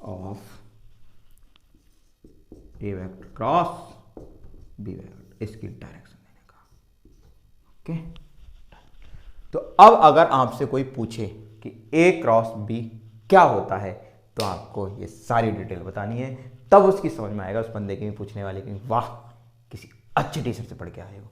of A vector cross B vector, इसकी डायरेक्शन देने का। ओके, तो अब अगर आपसे कोई पूछे कि ए क्रॉस बी क्या होता है, तो आपको ये सारी डिटेल बतानी है, तब उसकी समझ में आएगा उस बंदे की भी, पूछने वाले की, वाह किसी अच्छे टीचर से पढ़ के आए हो।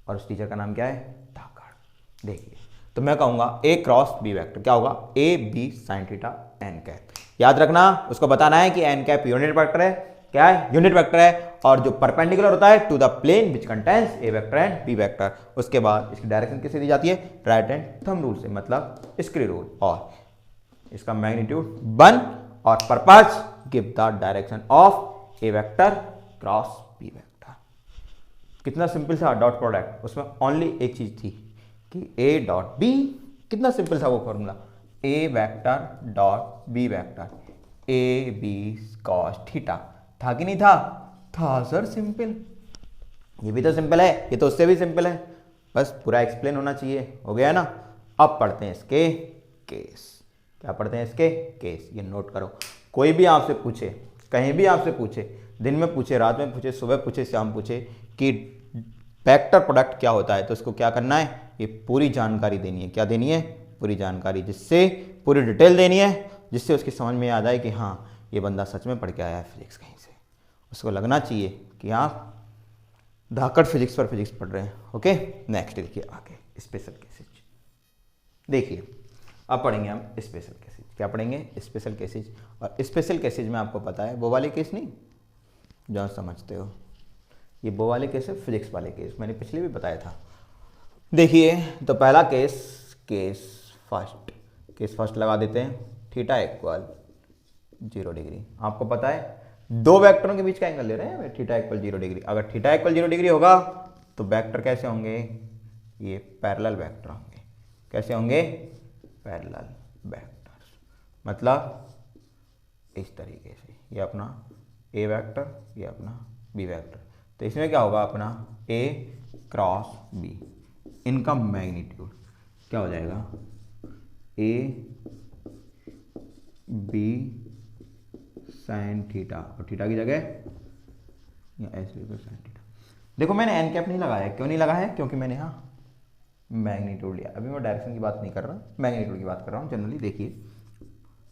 और उस टीचर का नाम क्या है? धाकड़। देखिए, तो मैं कहूंगा ए क्रॉस बी वेक्टर क्या होगा? A B sine theta n cap. याद रखना, उसको बताना है कि एन कैप यूनिट वेक्टर है। क्या है? यूनिट वेक्टर है। और जो परपेंडिकुलर होता है to the plane which contains A vector and B vector. उसके बाद इसकी डायरेक्शन किससे दी जाती है? राइट हैंड थंब रूल से, मतलब स्क्रू रूल। और इसका मैग्नीट्यूड 1 और purpose give the direction of A vector cross B vector. कितना सिंपल था डॉट प्रोडक्ट, उसमें ओनली एक चीज थी कि ए डॉट बी, कितना सिंपल था वो formula, A vector dot B vector A B cos theta. था कि नहीं था? था सर, सिंपल। ये भी तो सिंपल है, ये तो उससे भी सिंपल है, बस पूरा एक्सप्लेन होना चाहिए। हो गया ना? अब पढ़ते हैं इसके केस। क्या पढ़ते हैं? इसके केस। ये नोट करो, कोई भी आपसे पूछे, कहीं भी आपसे पूछे, दिन में पूछे, रात में पूछे, सुबह पूछे, शाम पूछे कि वेक्टर प्रोडक्ट क्या होता है, तो इसको क्या करना है? ये पूरी जानकारी देनी है। क्या देनी है? पूरी जानकारी, जिससे पूरी डिटेल देनी है, जिससे उसकी समझ में आ जाए कि हाँ ये बंदा सच में पढ़ के आया है फिजिक्स कहीं से। उसको लगना चाहिए कि आप धाकड़ फिजिक्स पर फिजिक्स पढ़ रहे हैं। ओके, नेक्स्ट देखिए आगे स्पेशल केसेज। देखिए अब पढ़ेंगे हम स्पेशल केसेज। क्या पढ़ेंगे? Special cases. और स्पेशल केसेज में आपको पता है वो वाले केस नहीं जो समझते हो, ये वो वाले केस है फिजिक्स वाले केस, मैंने पिछले भी बताया था। देखिए तो पहला केस फर्स्ट लगा देते हैं। Theta equal 0 degree. आपको पता है दो वेक्टरों के बीच का एंगल ले रहे हैं, थीटा इक्वल 0 डिग्री। अगर थीटा इक्वल 0 डिग्री होगा तो वेक्टर कैसे होंगे? ये पैरेलल वेक्टर होंगे। कैसे होंगे? Parallel vector. मतलब इस तरीके से, ये अपना ए वेक्टर, ये अपना बी वेक्टर। तो इसमें क्या होगा? अपना ए क्रॉस बी, इनका मैग्नीट्यूड क्या हो जाएगा? ए बी साइन थीटा, और थीटा की जगह या ऐसे साइन थीटा। देखो मैंने एन कैप नहीं लगाया। क्यों नहीं लगाया है? क्योंकि मैंने यहाँ मैग्नीट्यूड लिया। अभी मैं डायरेक्शन की बात नहीं कर रहा, मैग्नीट्यूड की बात कर रहा हूँ जनरली। देखिए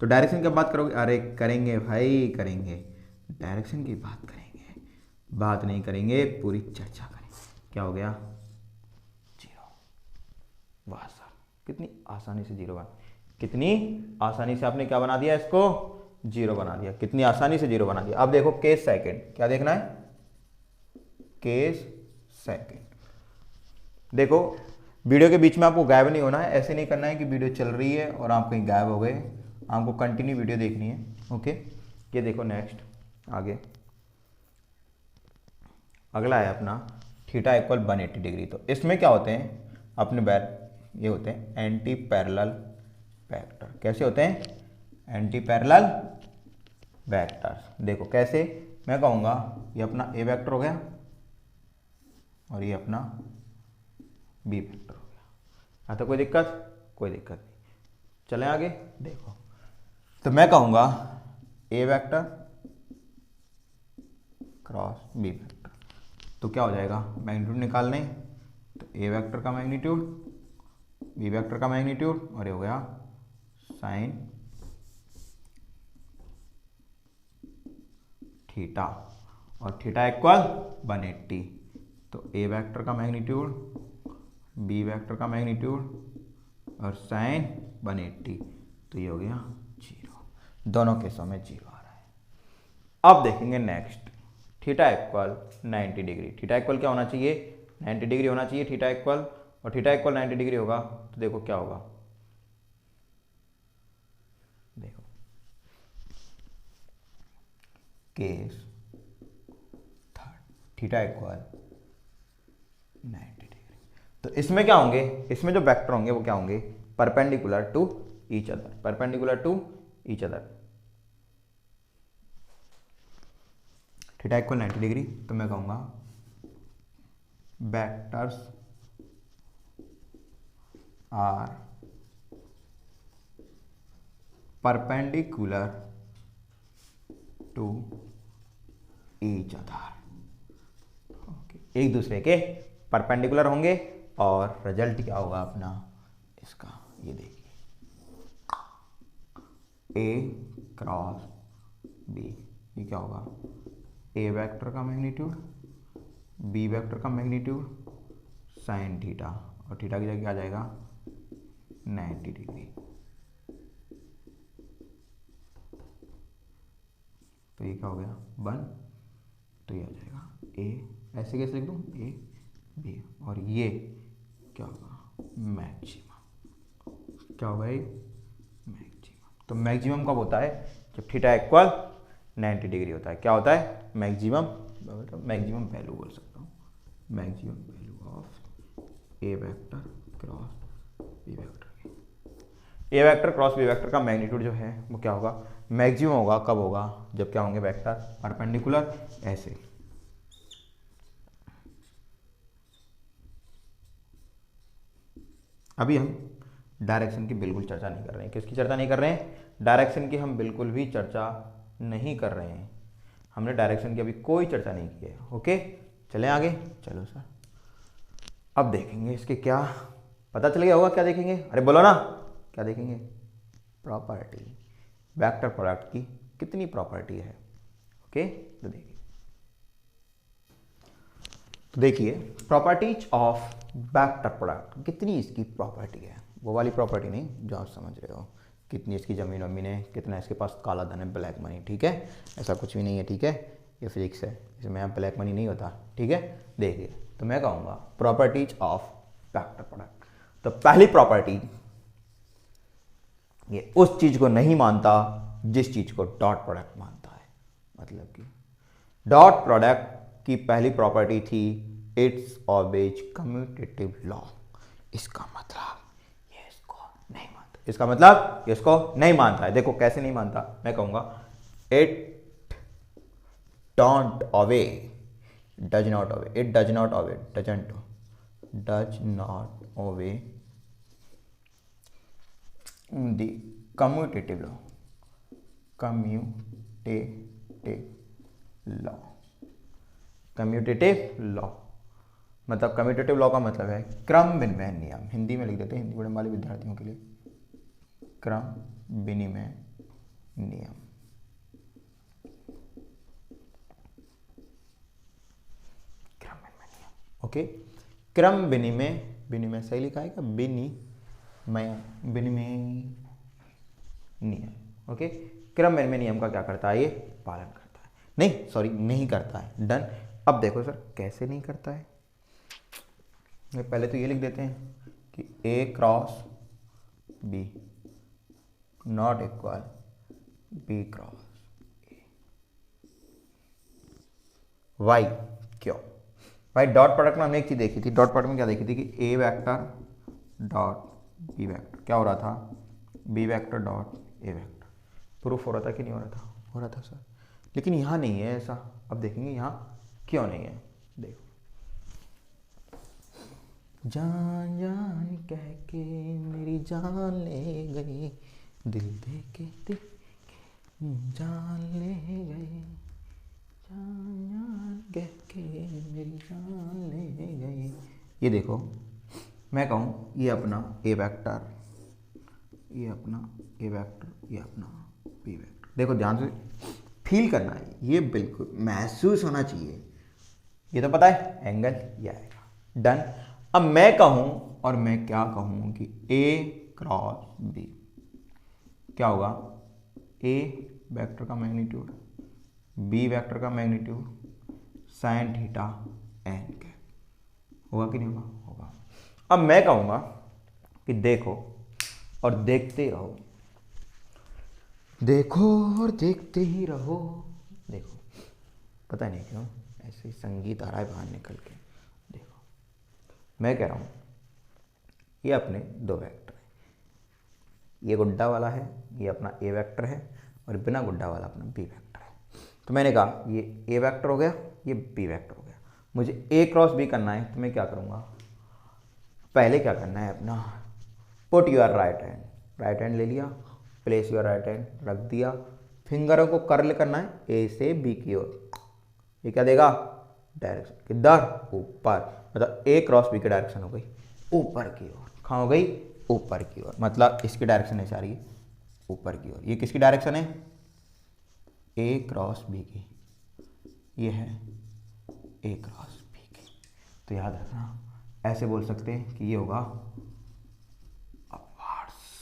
तो डायरेक्शन की बात करोगे, अरे करेंगे भाई करेंगे, डायरेक्शन की बात करेंगे, बात नहीं करेंगे, पूरी चर्चा करेंगे। क्या हो गया? 0। वाह सर, कितनी आसानी से 0 बना, कितनी आसानी से आपने क्या बना दिया? इसको 0 बना दिया। कितनी आसानी से 0 बना दिया। अब देखो केस सेकंड, क्या देखना है? Case second. देखो वीडियो के बीच में आपको गायब नहीं होना है। ऐसे नहीं करना है कि वीडियो चल रही है और आप कहीं गायब हो गए। आपको कंटिन्यू वीडियो देखनी है। ओके, ये देखो नेक्स्ट आगे अगला है अपना थीटा इक्वल 180 डिग्री। तो इसमें क्या होते हैं अपने ये होते हैं एंटी पैरेलल वेक्टर। कैसे होते हैं? Anti parallel vector. देखो कैसे, मैं कहूँगा ये अपना ए वेक्टर हो गया और ये अपना बी वेक्टर हो गया। आता कोई दिक्कत? कोई दिक्कत नहीं। चलें आगे। देखो तो मैं कहूँगा ए वेक्टर क्रॉस बी वेक्टर, तो क्या हो जाएगा? मैग्नीट्यूड निकालने, तो ए वेक्टर का मैग्नीट्यूड, बी वेक्टर का मैग्नीट्यूड, और ये हो गया साइन थीटा, और थीटा इक्वल 180। तो ए वेक्टर का मैग्नीट्यूड, बी वेक्टर का मैग्नीट्यूड और साइन 180, तो ये हो गया 0। दोनों केसों में 0 आ रहा है। अब देखेंगे next theta equal 90 degree. Theta equal क्या होना चाहिए? 90 डिग्री होना चाहिए थीटा इक्वल, और थीटा इक्वल 90 डिग्री होगा तो देखो क्या होगा। देखो case third theta equal 90 degree. तो इसमें क्या होंगे? इसमें जो वेक्टर होंगे वो क्या होंगे? Perpendicular to each other, perpendicular to each other. Theta equal 90 degree, तो मैं कहूंगा vectors are perpendicular to each other. एक दूसरे के परपेंडिकुलर होंगे और रिजल्ट क्या होगा अपना इसका, ये देखिए ए क्रॉस बी, ये क्या होगा, ए वेक्टर का मैग्नीट्यूड बी वेक्टर का मैग्नीट्यूड साइन थीटा, और थीटा की जगह क्या आ जाएगा 90 डिग्री। तो ये क्या हो गया 1, तो ये आ जाएगा ए, ऐसे कैसे लिख दूँ ए बी, और ये क्या होगा मैक्सिमम, क्या होगा ये मैक्सिमम। तो मैक्सिमम कब होता है, जब थीटा इक्वल 90 डिग्री होता है। क्या होता है मैक्सिमम, मैक्सिमम वैल्यू बोल सकता हूँ, maximum value of A vector cross B vector. A vector cross B vector का मैग्नीट्यूड जो है वो क्या होगा, मैक्सिमम होगा। कब होगा, जब क्या होंगे वेक्टर परपेंडिकुलर ऐसे। अभी हम डायरेक्शन की बिल्कुल चर्चा नहीं कर रहे हैं। किसकी चर्चा नहीं कर रहे हैं, डायरेक्शन की हम बिल्कुल भी चर्चा नहीं कर रहे हैं। हमने डायरेक्शन की अभी कोई चर्चा नहीं की है। ओके चलें आगे, चलो सर अब देखेंगे इसके क्या, पता चल गया होगा क्या देखेंगे, अरे बोलो ना क्या देखेंगे, प्रॉपर्टी, वेक्टर प्रोडक्ट की कितनी प्रॉपर्टी है। ओके तो देखिए प्रॉपर्टीज ऑफ वेक्टर प्रोडक्ट, कितनी इसकी प्रॉपर्टी है, वो वाली प्रॉपर्टी नहीं जो आप समझ रहे हो, कितनी इसकी ज़मीन वमीन है, कितना इसके पास काला धन है, ब्लैक मनी, ठीक है, ऐसा कुछ भी नहीं है, ठीक है, ये फिजिक्स है, इसमें यहाँ ब्लैक मनी नहीं होता, ठीक है। देखिए तो मैं कहूँगा प्रॉपर्टीज ऑफ वेक्टर प्रोडक्ट। तो पहली प्रॉपर्टी, ये उस चीज़ को नहीं मानता जिस चीज़ को डॉट प्रोडक्ट मानता है। मतलब कि डॉट प्रोडक्ट की पहली प्रॉपर्टी थी इट्स ऑलवेज कम्यूटेटिव लॉ। इसका मतलब ये इसको नहीं मानता, इसका मतलब ये इसको नहीं मानता है। देखो कैसे नहीं मानता, मैं कहूँगा it don't away, does not away, it does not away, does not away the commutative law, commutative law मतलब कम्यूटेटिव लॉ का मतलब है क्रम विनिमय नियम। हिंदी में लिख देते हैं हिंदी पढ़ने वाले विद्यार्थियों के लिए, क्रम विनिमय नियम। क्रम विनिमय नियम, ओके। क्रम विनिमय, विनिमय सही लिखा है क्या, विनिमय नियम, ओके। क्रम विनिमय नियम का क्या करता है, ये पालन करता है, नहीं सॉरी नहीं करता है। डन। अब देखो सर कैसे नहीं करता है, पहले तो ये लिख देते हैं कि A cross B not equal B cross A. Why क्यों, भाई डॉट प्रोडक्ट में हमने एक चीज देखी थी, डॉट प्रोडक्ट में क्या देखी थी कि A vector dot B vector क्या हो रहा था, B vector dot A vector. Proof हो रहा था कि नहीं हो रहा था, हो रहा था सर। लेकिन यहाँ नहीं है ऐसा। अब देखेंगे यहाँ क्यों नहीं है, देखो जान जान कह के मेरी जान ले गई, दिल दे के जान ले गई, जान जान कह के मेरी जान ले गई। ये देखो मैं कहूँ ये अपना ए वेक्टर, ये अपना ए वेक्टर, ये अपना बी वेक्टर। देखो ध्यान से फील करना है, ये बिल्कुल महसूस होना चाहिए। ये तो पता है एंगल ये आएगा। डन। अब मैं कहूं और मैं क्या कहूं कि ए क्रॉस बी क्या होगा, ए वेक्टर का मैग्नीट्यूड बी वेक्टर का magnitude sine theta n cap, होगा कि नहीं होगा, होगा। अब मैं कहूंगा कि देखो और देखते रहो, देखो और देखते ही रहो। देखो पता नहीं क्यों ऐसे संगीत आ रहा है बाहर निकल के। देखो मैं कह रहा हूँ ये अपने दो वेक्टर हैं, ये गुड्डा वाला है, ये अपना ए वेक्टर है, और बिना गुड्डा वाला अपना बी वेक्टर है। तो मैंने कहा ये ए वेक्टर हो गया, ये बी वेक्टर हो गया। मुझे ए क्रॉस बी करना है तो मैं क्या करूँगा, पहले क्या करना है अपना put your right hand, right hand ले लिया, प्लेस योर राइट हैंड रख दिया, फिंगरों को कर्ल करना है ए से बी की ओर। ये क्या देगा, डायरेक्शन किधर, ऊपर, मतलब ए क्रॉस बी की डायरेक्शन हो गई ऊपर की ओर। कहाँ हो गई, ऊपर की ओर, मतलब इसकी डायरेक्शन ऐसे आ रही है ऊपर की ओर। ये किसकी डायरेक्शन है, ए क्रॉस बी की, ये है ए क्रॉस बी की। तो याद रखना ऐसे बोल सकते हैं कि ये होगा अपवार्ड्स।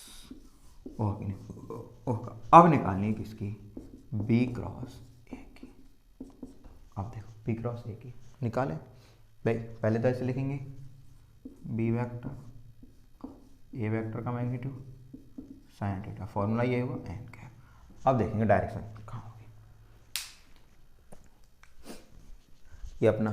अब निकालनी है किसकी, बी क्रॉस ए की। अब देखो बी क्रॉस ए की निकालें भाई, पहले तो ऐसे लिखेंगे बी वेक्टर ए वेक्टर का मैग्नीट्यूड साइन थीटा, फॉर्मूला ये होगा एन कैप। अब देखेंगे डायरेक्शन कहाँ होगी, ये अपना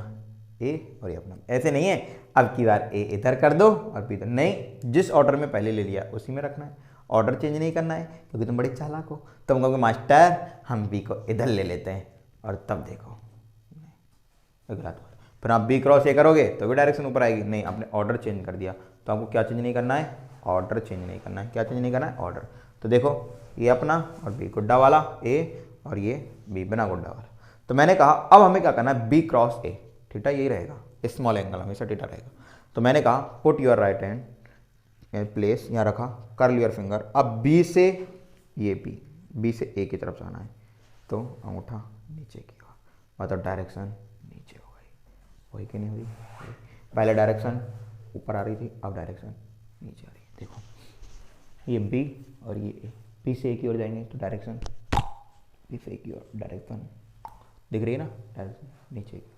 ए और ये अपना, ऐसे नहीं है अब की बार ए इधर कर दो और बी इधर, नहीं, जिस ऑर्डर में पहले ले लिया उसी में रखना है, ऑर्डर चेंज नहीं करना है, क्योंकि तुम बड़े चालाक हो। तुम कहोगे मास्टर हम बी को इधर ले लेते हैं, और तब देखो गलत बात, फिर आप बी क्रॉस ए करोगे तो भी डायरेक्शन ऊपर आएगी। नहीं, आपने ऑर्डर चेंज कर दिया, तो आपको क्या चेंज नहीं करना है, ऑर्डर चेंज नहीं करना है। क्या चेंज नहीं करना है, ऑर्डर। तो देखो ये अपना और बी गुड्डा वाला ए और ये बी बिना गुड्डा वाला। तो मैंने कहा अब हमें क्या करना है, बी क्रॉस ए, थीटा यही रहेगा, स्मॉल एंगल हमेशा थीटा रहेगा। तो मैंने कहा put your right hand place, यहाँ रखा, कर्ल योर फिंगर। अब बी से ये बी से ए की तरफ जाना है, तो अंगूठा नीचे की ओर, मतलब डायरेक्शन नीचे हो गई, वही कि नहीं हुई, पहले डायरेक्शन ऊपर आ रही थी, अब डायरेक्शन नीचे आ रही है। देखो ये बी और ये ए, बी से ए की ओर जाएंगे तो डायरेक्शन बी से ए की ओर डायरेक्शन दिख रही है ना, डायरेक्शन नीचे की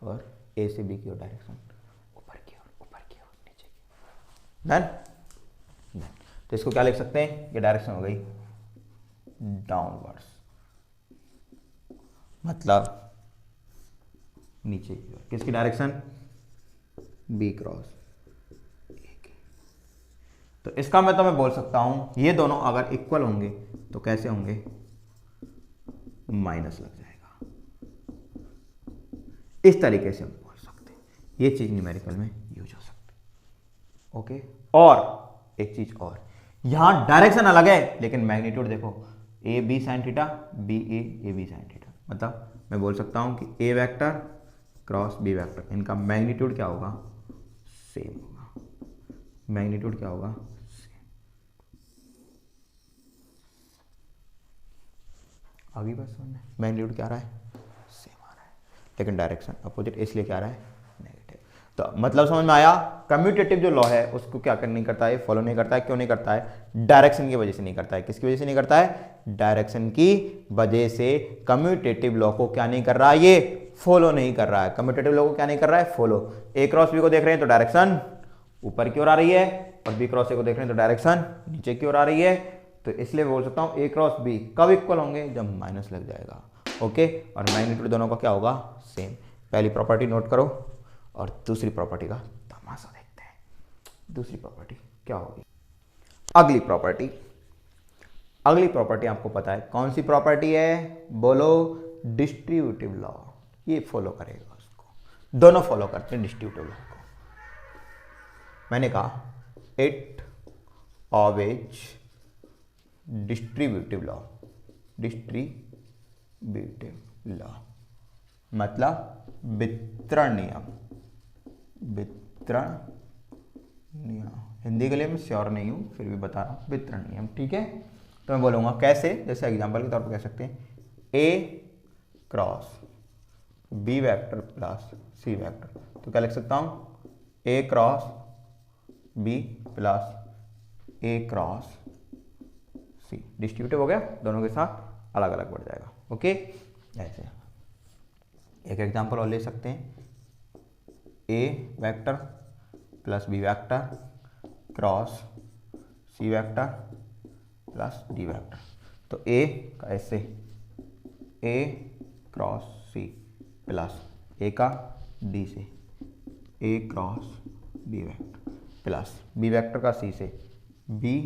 ओर, और ए से बी की ओर डायरेक्शन ऊपर की ओर नीचे की। डन। तो इसको क्या लिख सकते हैं, ये डायरेक्शन हो गई डाउनवर्ड्स, मतलब नीचे की ओर। किसकी डायरेक्शन, बी क्रॉस ए की। तो इसका मैं तुम्हें बोल सकता हूं ये दोनों अगर इक्वल होंगे तो कैसे होंगे, माइनस लग जाएगा, इस तरीके से हम बोल सकते हैं। ये चीज न्यूमेरिकल में यूज हो सकती है। ओके, और एक चीज और, यहां डायरेक्शन अलग है लेकिन मैग्नीट्यूड देखो, A B sine theta, B A B sine theta, मतलब मैं बोल सकता हूं कि A vector cross B vector, इनका मैग्नीट्यूड क्या होगा, सेम होगा। मैग्नीट्यूड क्या होगा, सेम। अभी बस सुनना, मैग्नीट्यूड क्या आ रहा है, सेम आ रहा है, लेकिन डायरेक्शन अपोजिट, इसलिए क्या आ रहा है, नेगेटिव। तो मतलब समझ में आया, कम्यूटेटिव जो लॉ है उसको क्या नहीं करता है, फॉलो नहीं करता है। क्यों नहीं करता है, डायरेक्शन की वजह से नहीं करता है। किसकी वजह से नहीं करता है, डायरेक्शन की वजह से कम्यूटेटिव लॉ को क्या नहीं कर रहा है, ये फॉलो नहीं कर रहा है। कम्यूटेटिव लॉ को क्या नहीं कर रहा है, फॉलो। ए क्रॉस बी को देख रहे हैं तो डायरेक्शन ऊपर की ओर आ रही है, और बी क्रॉस ए को देख रहे हैं तो डायरेक्शन नीचे की ओर आ रही है। तो इसलिए बोल सकता हूं ए क्रॉस बी कब इक्वल होंगे, जब माइनस लग जाएगा। ओके, और मैग्नीट्यूड दोनों का क्या होगा, सेम। पहली प्रॉपर्टी नोट करो और दूसरी प्रॉपर्टी का तमाशा देखते हैं। दूसरी प्रॉपर्टी क्या होगी, अगली प्रॉपर्टी। अगली प्रॉपर्टी आपको पता है कौन सी प्रॉपर्टी है, बोलो, डिस्ट्रीब्यूटिव लॉ। ये फॉलो करेगा उसको, दोनों फॉलो करते हैं डिस्ट्रीब्यूटिव लॉ को। मैंने कहा it always distributive law, distributive law मतलब वितरण नियम, वितरण नियम। हिंदी के लिए मैं श्योर नहीं हूं, फिर भी बता रहा हूं, वितरण नियम। ठीक है, तो मैं बोलूंगा कैसे, जैसे एग्जांपल के तौर पर कह सकते हैं ए cross B vector plus C vector. तो क्या लिख सकता हूं, ए क्रॉस बी प्लस ए क्रॉस सी। डिस्ट्रीब्यूटिव हो गया, दोनों के साथ अलग अलग बढ़ जाएगा। ओके, ऐसे एक एग्जांपल और ले सकते हैं, A vector plus B vector cross C vector plus D vector. तो ए का ऐसे ए क्रॉस सी प्लस ए का डी से A cross B vector plus B vector का सी से B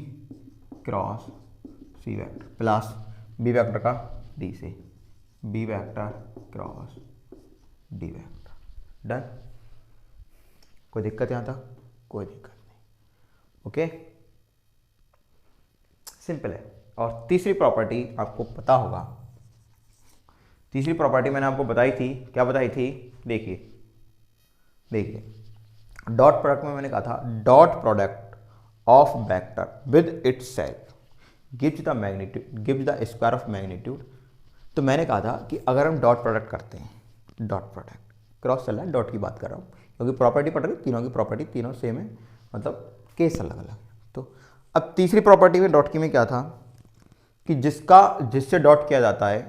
cross C vector plus B vector का D से B vector cross D vector. Done. कोई दिक्कत यहाँ तक, कोई दिक्कत नहीं। ओके, सिंपल है। और तीसरी प्रॉपर्टी आपको पता होगा, तीसरी प्रॉपर्टी मैंने आपको बताई थी, क्या बताई थी, देखिए डॉट प्रोडक्ट में मैंने कहा था dot product of vector with itself gives the magnitude, gives the square of magnitude. तो मैंने कहा था कि अगर हम डॉट प्रोडक्ट करते हैं, डॉट प्रोडक्ट क्रॉस चल रहा है, डॉट की बात कर रहा हूँ क्योंकि प्रॉपर्टी पढ़ रही, तीनों की प्रॉपर्टी तीनों सेम है, मतलब केस अलग अलग। तो अब तीसरी प्रॉपर्टी में डॉट की में क्या था कि जिससे डॉट किया जाता है,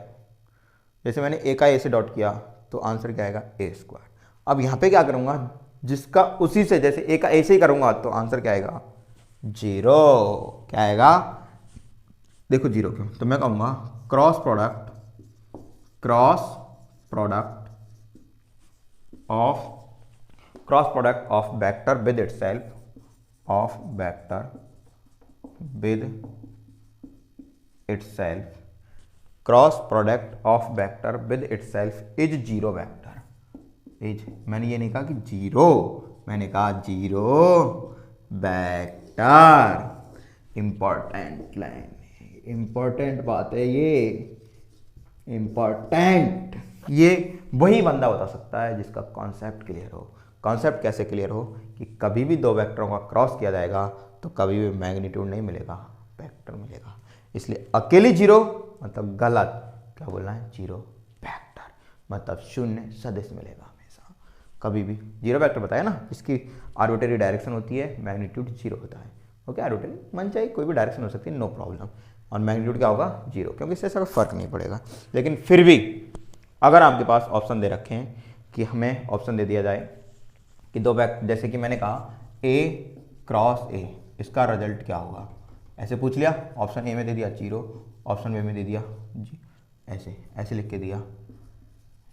जैसे मैंने ए का ए से डॉट किया तो आंसर क्या आएगा ए स्क्वायर। अब यहाँ पे क्या करूँगा, जिसका उसी से, जैसे ए का ए से ही करूँगा तो आंसर क्या आएगा, जीरो। क्या आएगा, देखो जीरो क्यों, तो मैं कहूँगा cross product of vector with itself, of vector with itself, cross product of vector with itself is zero vector. Is, मैंने ये नहीं कहा कि जीरो, मैंने कहा zero vector. Important line, important बात है ये, इंपॉर्टेंट। ये वही बंदा बता सकता है जिसका कॉन्सेप्ट क्लियर हो। कॉन्सेप्ट कैसे क्लियर हो कि कभी भी दो वेक्टरों का क्रॉस किया जाएगा तो कभी भी मैग्नीट्यूड नहीं मिलेगा, वेक्टर मिलेगा। इसलिए अकेली जीरो मतलब गलत, क्या बोलना है, जीरो वेक्टर मतलब शून्य सदिश मिलेगा हमेशा, कभी भी। जीरो वेक्टर बताया ना, इसकी आर्बिट्रेरी डायरेक्शन होती है, मैग्नीट्यूड जीरो होता है। ओके, आर्बिट्रेरी मन चाहिए कोई भी डायरेक्शन हो सकती है, नो प्रॉब्लम। और मैग्नीट्यूड क्या होगा, जीरो, क्योंकि इससे ऐसा फर्क नहीं पड़ेगा। लेकिन फिर भी अगर आपके पास ऑप्शन दे रखे हैं कि हमें ऑप्शन दे दिया जाए कि दो वेक्टर, जैसे कि मैंने कहा ए क्रॉस ए, इसका रिजल्ट क्या होगा, ऐसे पूछ लिया, ऑप्शन ए में दे दिया जीरो, ऑप्शन बी में दे दिया जी, ऐसे ऐसे लिख के दिया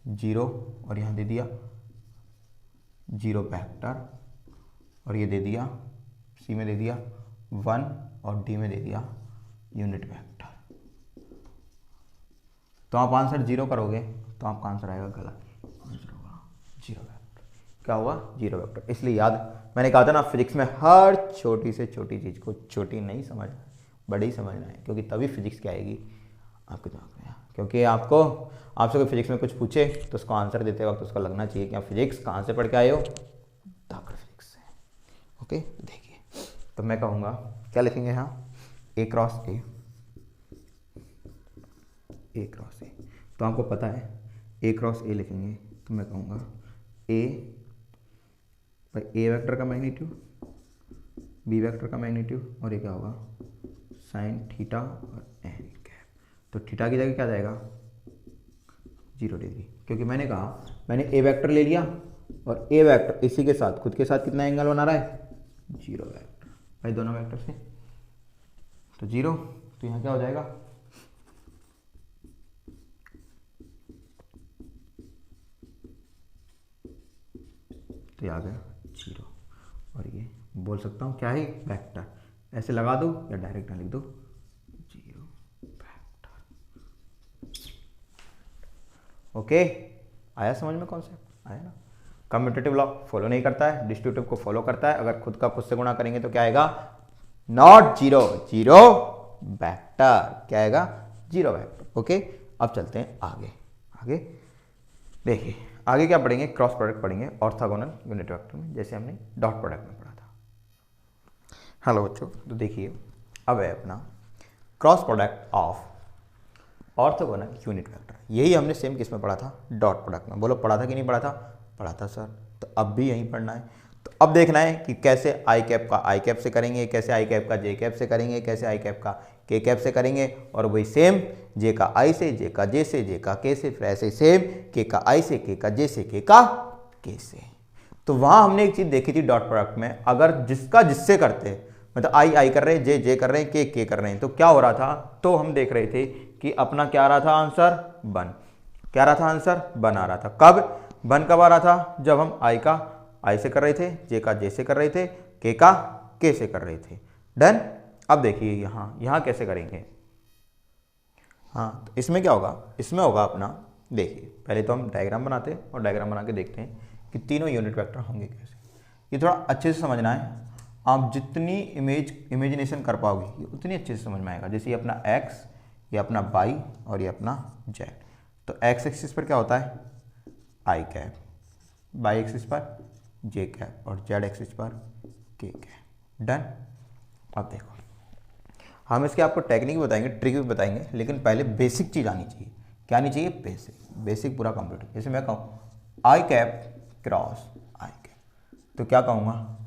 जीरो, और यहाँ दे दिया जीरो वेक्टर, और ये दे दिया सी में दे दिया वन, और डी में दे दिया यूनिट वेक्टर। तो आप आंसर जीरो करोगे तो आपका आंसर आएगा गलत, आंसर होगा जीरो वेक्टर। क्या होगा, जीरो वेक्टर। इसलिए याद, मैंने कहा था ना फिजिक्स में हर छोटी से छोटी चीज़ को छोटी नहीं समझना है, बड़ी समझना है, क्योंकि तभी फिजिक्स क्या आएगी आपके दिमाग में। क्योंकि आपको, आपसे कोई फिजिक्स में कुछ पूछे तो उसको आंसर देते वक्त उसको लगना चाहिए कि आप फिजिक्स कहाँ से पढ़ के आए हो, डॉक्टर फिजिक्स से। ओके, देखिए, तो मैं कहूँगा क्या लिखेंगे यहाँ, ए क्रॉस ए, ए क्रॉस ए। तो आपको पता है ए क्रॉस ए लिखेंगे तो मैं कहूँगा ए वेक्टर का मैग्नीट्यूड, बी वेक्टर का मैग्नीट्यूड, और ये क्या होगा साइन थीटा और एन कैप। तो थीटा की जगह क्या जाएगा, 0 डिग्री, क्योंकि मैंने कहा मैंने ए वेक्टर ले लिया और ए वेक्टर इसी के साथ खुद के साथ कितना एंगल बना रहा है, 0 वेक्टर भाई, दोनों वेक्टर से तो 0, तो यहाँ क्या हो जाएगा, तो आ गया 0, और ये बोल सकता हूँ क्या है, वेक्टर। ऐसे लगा दो या डायरेक्ट ना लिख दो, 0 वेक्टर। ओके, आया समझ में कॉन्सेप्ट, आया ना। कम्यूटेटिव लॉ फॉलो नहीं करता है, डिस्ट्रीब्यूटिव को फॉलो करता है। अगर खुद का खुद से गुणा करेंगे तो क्या आएगा, नॉट 0, 0 वेक्टर। क्या आएगा, 0 वेक्टर। ओके, अब चलते हैं आगे। आगे देखिए, आगे क्या पढ़ेंगे, क्रॉस प्रोडक्ट पढ़ेंगे ऑर्थोगोनल यूनिट वेक्टर में, जैसे हमने डॉट प्रोडक्ट में पढ़ा था। हेलो बच्चों, तो देखिए अब है अपना cross product of orthogonal unit vector. यही हमने सेम किस में पढ़ा था, डॉट प्रोडक्ट में। बोलो पढ़ा था कि नहीं पढ़ा था, पढ़ा था सर। तो अब भी यहीं पढ़ना है। तो अब देखना है कि कैसे आई कैप का आई कैप से करेंगे, कैसे आई कैप का जे कैप से करेंगे, कैसे आई कैप का के कैप से करेंगे, और वही सेम जे का आई से, जे का जे से, जे का के से, फिर ऐसे सेम के का आई से, के का जे से, के का के से। तो वहाँ हमने एक चीज़ देखी थी डॉट प्रोडक्ट में, अगर जिसका जिससे करते, मतलब आई आई कर रहे हैं, जे जे कर रहे हैं, के कर रहे हैं, तो क्या हो रहा था, तो हम देख रहे थे कि अपना क्या आ रहा था आंसर, वन। क्या आ रहा था आंसर, वन आ रहा था। कब वन कब आ रहा था, जब हम आई का आई से कर रहे थे, जे का जे से कर रहे थे, के का के से कर रहे थे। डन। अब देखिए यहाँ कैसे करेंगे। हाँ, तो इसमें क्या होगा, इसमें होगा अपना, देखिए पहले तो हम डायग्राम बनाते हैं और डायग्राम बना के देखते हैं कि तीनों यूनिट वेक्टर होंगे कैसे। ये थोड़ा अच्छे से समझना है, आप जितनी इमेजिनेशन कर पाओगे ये उतनी अच्छे से समझ में आएगा। जैसे ये अपना एक्स, ये अपना वाई और ये अपना जेड। तो एक्स एक्सिस पर क्या होता है आई कैप, वाई एक्सिस पर जे कैप और जेड एक्सिस पर के कैप। डन। अब देखो हम इसके आपको टेक्निक भी बताएंगे, ट्रिक भी बताएंगे, लेकिन पहले बेसिक चीज़ आनी चाहिए। क्या आनी चाहिए? बेसिक पूरा कंप्लीट। जैसे मैं कहूँ आई कैप क्रॉस आई कैप, तो क्या कहूँगा?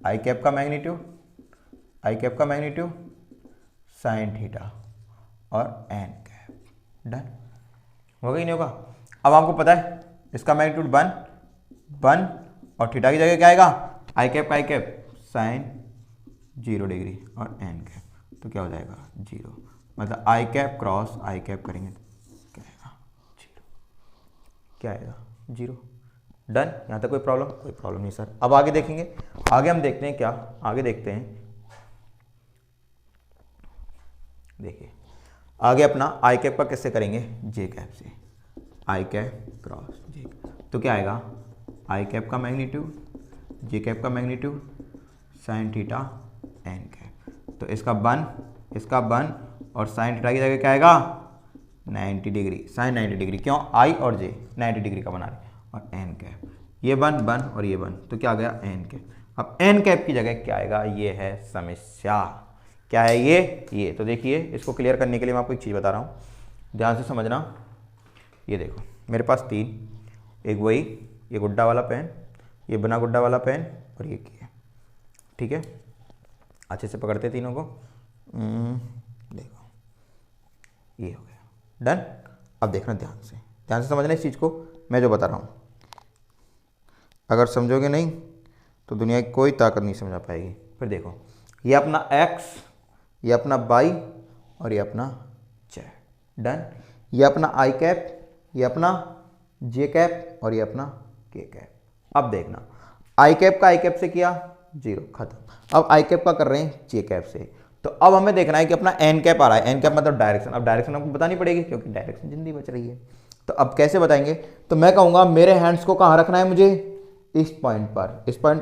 आई कैप का मैग्नीट्यूड साइन थीटा और एन कैप। डन। होगा कि नहीं होगा? अब आपको पता है इसका मैग्नीट्यूड 1 और थीटा की जगह क्या आएगा? आई कैप साइन 0 डिग्री और एन कैप, तो क्या हो जाएगा 0। मतलब आई कैप क्रॉस आई कैप करेंगे तो क्या आएगा 0। क्या आएगा 0। डन। यहाँ तक कोई प्रॉब्लम नहीं सर। अब आगे देखेंगे, आगे हम देखते हैं क्या, आगे देखते हैं। देखिए आगे अपना आई कैप का किससे करेंगे? जे कैप से। I cap cross j cap, तो क्या आएगा? आई कैप का मैग्नीट्यूड, जे कैप का magnitude sine theta n cap, तो इसका 1 और साइन थीटा की जगह क्या आएगा 90 डिग्री, साइन 90 डिग्री। क्यों? आई और जे 90 डिग्री का बना रहे, और एन कैप ये 1 और ये 1, तो क्या आ गया एन कैप। अब एन कैप की जगह क्या आएगा? ये है समस्या। क्या है ये? तो देखिए इसको क्लियर करने के लिए मैं आपको एक चीज़ बता रहा हूँ, ध्यान से समझना। ये देखो मेरे पास 3, एक वही, ये गुड्डा वाला पेन, ये बिना गुड्डा वाला पेन और ये किया, ठीक है। अच्छे से पकड़ते तीनों को। देखो ये हो गया। डन। अब देखना ध्यान से समझना इस चीज़ को, मैं जो बता रहा हूँ। अगर समझोगे नहीं तो दुनिया की कोई ताकत नहीं समझा पाएगी। फिर देखो ये अपना x, ये अपना y और ये अपना z। डन। ये अपना आई कैप, ये अपना जे कैप और ये अपना के कैप। अब देखना आई कैप का आई कैप से किया 0, खत्म। अब आई कैप का कर रहे हैं जे कैप से, तो अब हमें देखना है कि अपना एन कैप आ रहा है। एन कैप मतलब डायरेक्शन। अब डायरेक्शन आपको बतानी पड़ेगी क्योंकि डायरेक्शन जिंदगी बच रही है। तो अब कैसे बताएंगे? तो मैं कहूँगा मेरे हैंड्स को कहाँ रखना है मुझे? इस पॉइंट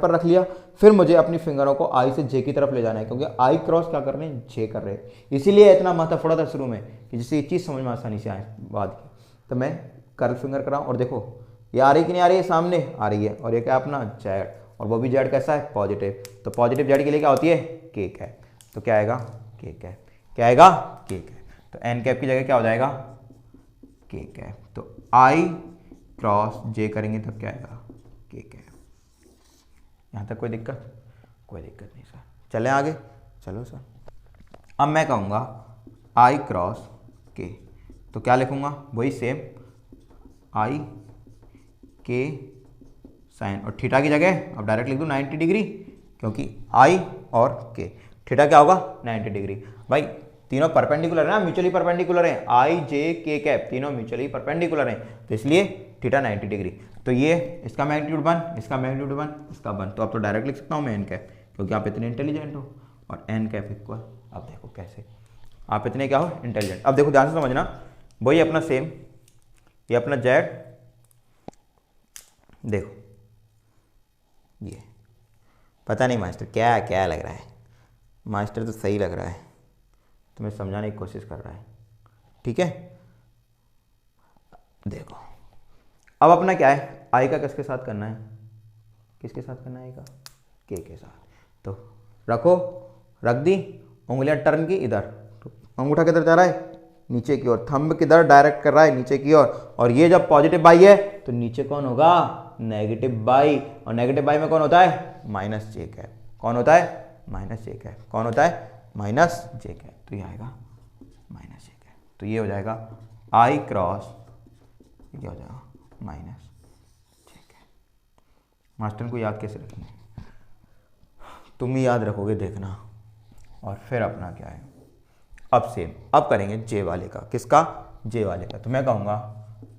पर रख लिया। फिर मुझे अपनी फिंगरों को आई से जे की तरफ ले जाना है, क्योंकि आई क्रॉस क्या कर रहे हैं? जे कर रहे हैं। इसीलिए इतना महत्वपूर्ण था शुरू में कि जिससे ये चीज़ समझ में आसानी से आए बात की। तो मैं कर्ल फिंगर कराऊँ और देखो ये आ रही कि नहीं आ रही है? सामने आ रही है। और ये क्या अपना जेड, और वो भी जेड कैसा है? पॉजिटिव। तो पॉजिटिव जेड के लिए क्या होती है? के कैप। तो क्या आएगा? के कैप। क्या आएगा? के कैप। तो एन कैप की जगह क्या हो जाएगा? के कैप। तो आई क्रॉस जे करेंगे तब क्या आएगा? के कैप। यहाँ तक कोई दिक्कत? कोई दिक्कत नहीं सर। चलें आगे। चलो सर। अब मैं कहूँगा आई क्रॉस के, तो क्या लिखूँगा? वही सेम आई के साइन, और थीटा की जगह अब डायरेक्ट लिख दूँ 90 डिग्री, क्योंकि आई और के। थीटा क्या होगा? 90 डिग्री। भाई तीनों परपेंडिकुलर है ना, म्यूचुअली परपेंडिकुलर हैं। आई जे के कैप तीनों म्यूचुअली परपेंडिकुलर हैं, तो इसलिए थीटा 90 डिग्री। तो ये इसका मैग्नीट्यूड 1, इसका मैग्नीट्यूड 1, इसका 1, तो अब तो डायरेक्ट लिख सकता हूँ मैं एन कैप, क्योंकि आप इतने इंटेलिजेंट हो। और एन कैप इक्वल, अब देखो कैसे आप इतने क्या हो? इंटेलिजेंट। अब देखो ध्यान से समझना, वही अपना सेम, ये अपना जेड, देखो ये पता नहीं मास्टर क्या लग रहा है। मास्टर तो सही लग रहा है, तुम्हें समझाने की कोशिश कर रहा है, ठीक है। देखो अब अपना क्या है? आई का किसके साथ करना है? किसके साथ करना है? आई का के साथ। तो रख दी उंगलियां टर्न की इधर, तो अंगूठा किधर जा रहा है? नीचे की ओर। थंब किधर डायरेक्ट कर रहा है? नीचे की ओर। और ये जब पॉजिटिव बाई है तो नीचे कौन होगा? Negative by. और नेगेटिव बाई में कौन होता है? माइनस जे कैप। कौन होता है? माइनस जे कैप। कौन होता है? माइनस जे कैप। तो ये आएगा माइनस जे कैप। तो ये हो जाएगा आई क्रॉस, ये क्या हो जाएगा? माइनस जे कैप। मास्टर को याद कैसे रखेंगे? तुम ही याद रखोगे, देखना। और फिर अपना क्या है? अब सेम, अब करेंगे जे वाले का। किसका? जे वाले का। तो मैं कहूँगा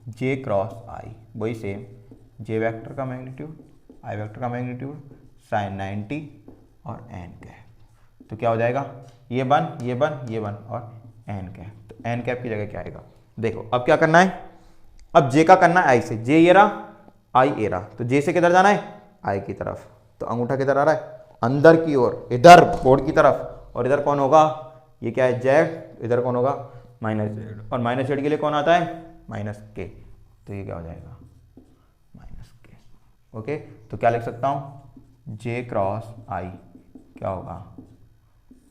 जे क्रॉस आई, वही सेम, जे वेक्टर का मैग्नीट्यूड, आई वेक्टर का मैग्नीट्यूड, साइन 90 और एन कैप। तो क्या हो जाएगा? ये 1, ये 1, ये 1 और एन कैप। तो एन कैप की जगह क्या आएगा? देखो अब क्या करना है? अब जे का करना है आई से। जे ये रहा, आई ए रहा, तो जे से किधर जाना है? आई की तरफ। तो अंगूठा किधर आ रहा है? अंदर की ओर, इधर बोर्ड की तरफ, और इधर कौन होगा, ये क्या है जेड, इधर कौन होगा माइनस जेड, और माइनस जेड के लिए कौन आता है माइनस के, तो ये क्या हो जाएगा माइनस के। ओके, तो क्या लिख सकता हूँ जे क्रॉस आई क्या होगा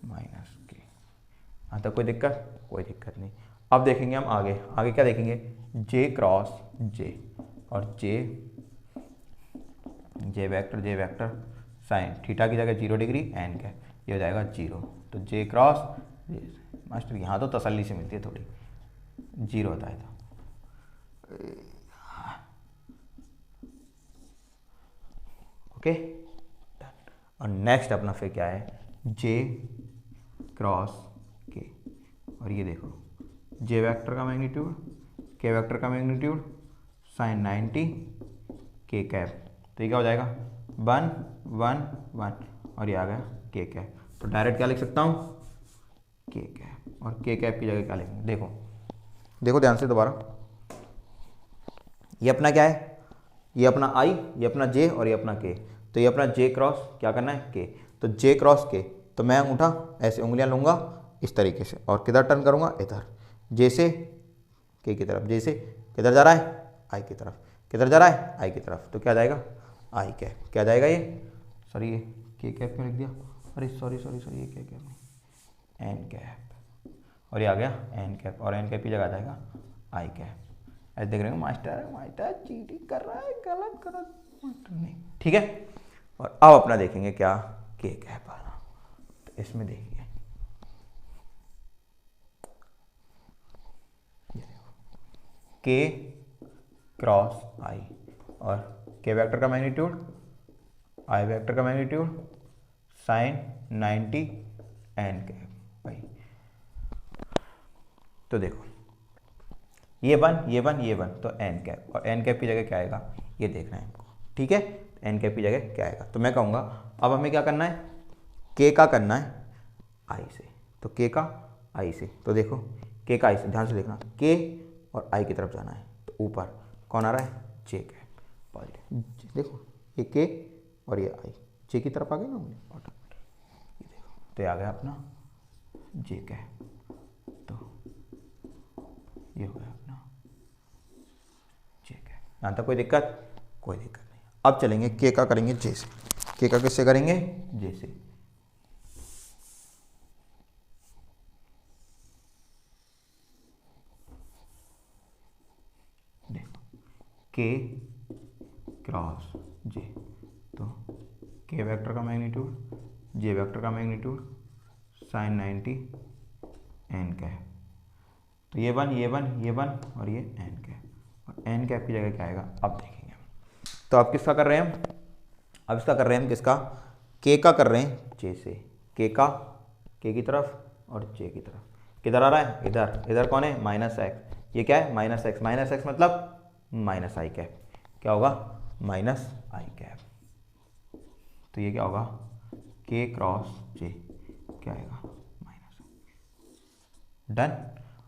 माइनस के। यहाँ तक कोई दिक्कत, कोई दिक्कत नहीं। अब देखेंगे हम आगे, आगे क्या देखेंगे, जे क्रॉस जे, और जे वेक्टर साइन थीटा की जगह 0 डिग्री एन क्या ये हो जाएगा 0, तो जे क्रॉस जे। मास्टर यहाँ तो तसल्ली से मिलती है थोड़ी, 0 होता है तो ओके। और नेक्स्ट अपना फिर क्या है जे क्रॉस के, और ये देखो जे वेक्टर का मैग्नीट्यूड के वेक्टर का मैग्नीट्यूड साइन 90 के कैप, तो ये क्या हो जाएगा 1 1 1, और ये आ गया के कैप। तो डायरेक्ट क्या लिख सकता हूँ के कैप, और के कैप की जगह क्या लिखेंगे, देखो देखो ध्यान से दोबारा, ये अपना क्या है, ये अपना आई, ये अपना जे, और ये अपना के, तो ये अपना जे क्रॉस क्या करना है के, तो जे क्रॉस के, तो मैं अंगूठा ऐसे उंगलियां लूंगा इस तरीके से, और किधर टर्न करूंगा इधर, जे से के की तरफ, जे से किधर जा रहा है आई की तरफ, किधर जा रहा है आई की तरफ, तो क्या जाएगा आई कैप, क्या जाएगा ये, सॉरी ये के कैप में लिख दिया, अरे सॉरी ये के कैप नहीं एन कैप, और ये आ गया एन कैप, और एन कैप की जगह आ जाएगा आई कैप। ऐसे देख रहे हो मास्टर चीटिंग कर रहा है, गलत मास्टर नहीं, ठीक है। और अब अपना देखेंगे क्या के कैप वाला, तो इसमें देखिए के क्रॉस आई, और के वेक्टर का मैग्नीट्यूड आई वेक्टर का मैग्नीट्यूड साइन 90 एन कैप भाई। तो देखो ये वन तो एन कैप, और एन कैप की जगह क्या आएगा ये देखना है हमको, ठीक है। एन कैप की जगह क्या आएगा, तो मैं कहूँगा अब हमें क्या करना है के का करना है आई से, तो के का आई से, तो देखो के का आई से, ध्यान से देखना के और आई की तरफ जाना है, तो ऊपर कौन आ रहा है जे कैप पॉजिटिव, देखो ये के और ये आई जे की तरफ आ गए ना ऑटोमेटिक, ये देखो तो ये आ गया अपना जे कैप, तो ये हो गया अपना जे कैप। यहाँ तक कोई दिक्कत, कोई दिक्कत नहीं। अब चलेंगे के का करेंगे जे से, के का किससे करेंगे जे से, के क्रॉस जे, तो के वेक्टर का मैग्नीट्यूड जे वेक्टर का मैग्नीट्यूड साइन 90 एन कैप, तो ये वन और ये एन कैप, और एन कैप की जगह क्या आएगा अब देखेंगे। तो अब किसका कर रहे हैं हम, अब इसका कर रहे हैं हम किसका के का कर रहे हैं जे से, के का के की तरफ और जे की तरफ, किधर आ रहा है इधर, इधर कौन है माइनस एक्स, ये क्या है माइनस एक्स मतलब माइनस आई कैप, क्या होगा माइनस आई कैप, तो ये क्या होगा के क्रॉस जे क्या आएगा माइनस, डन।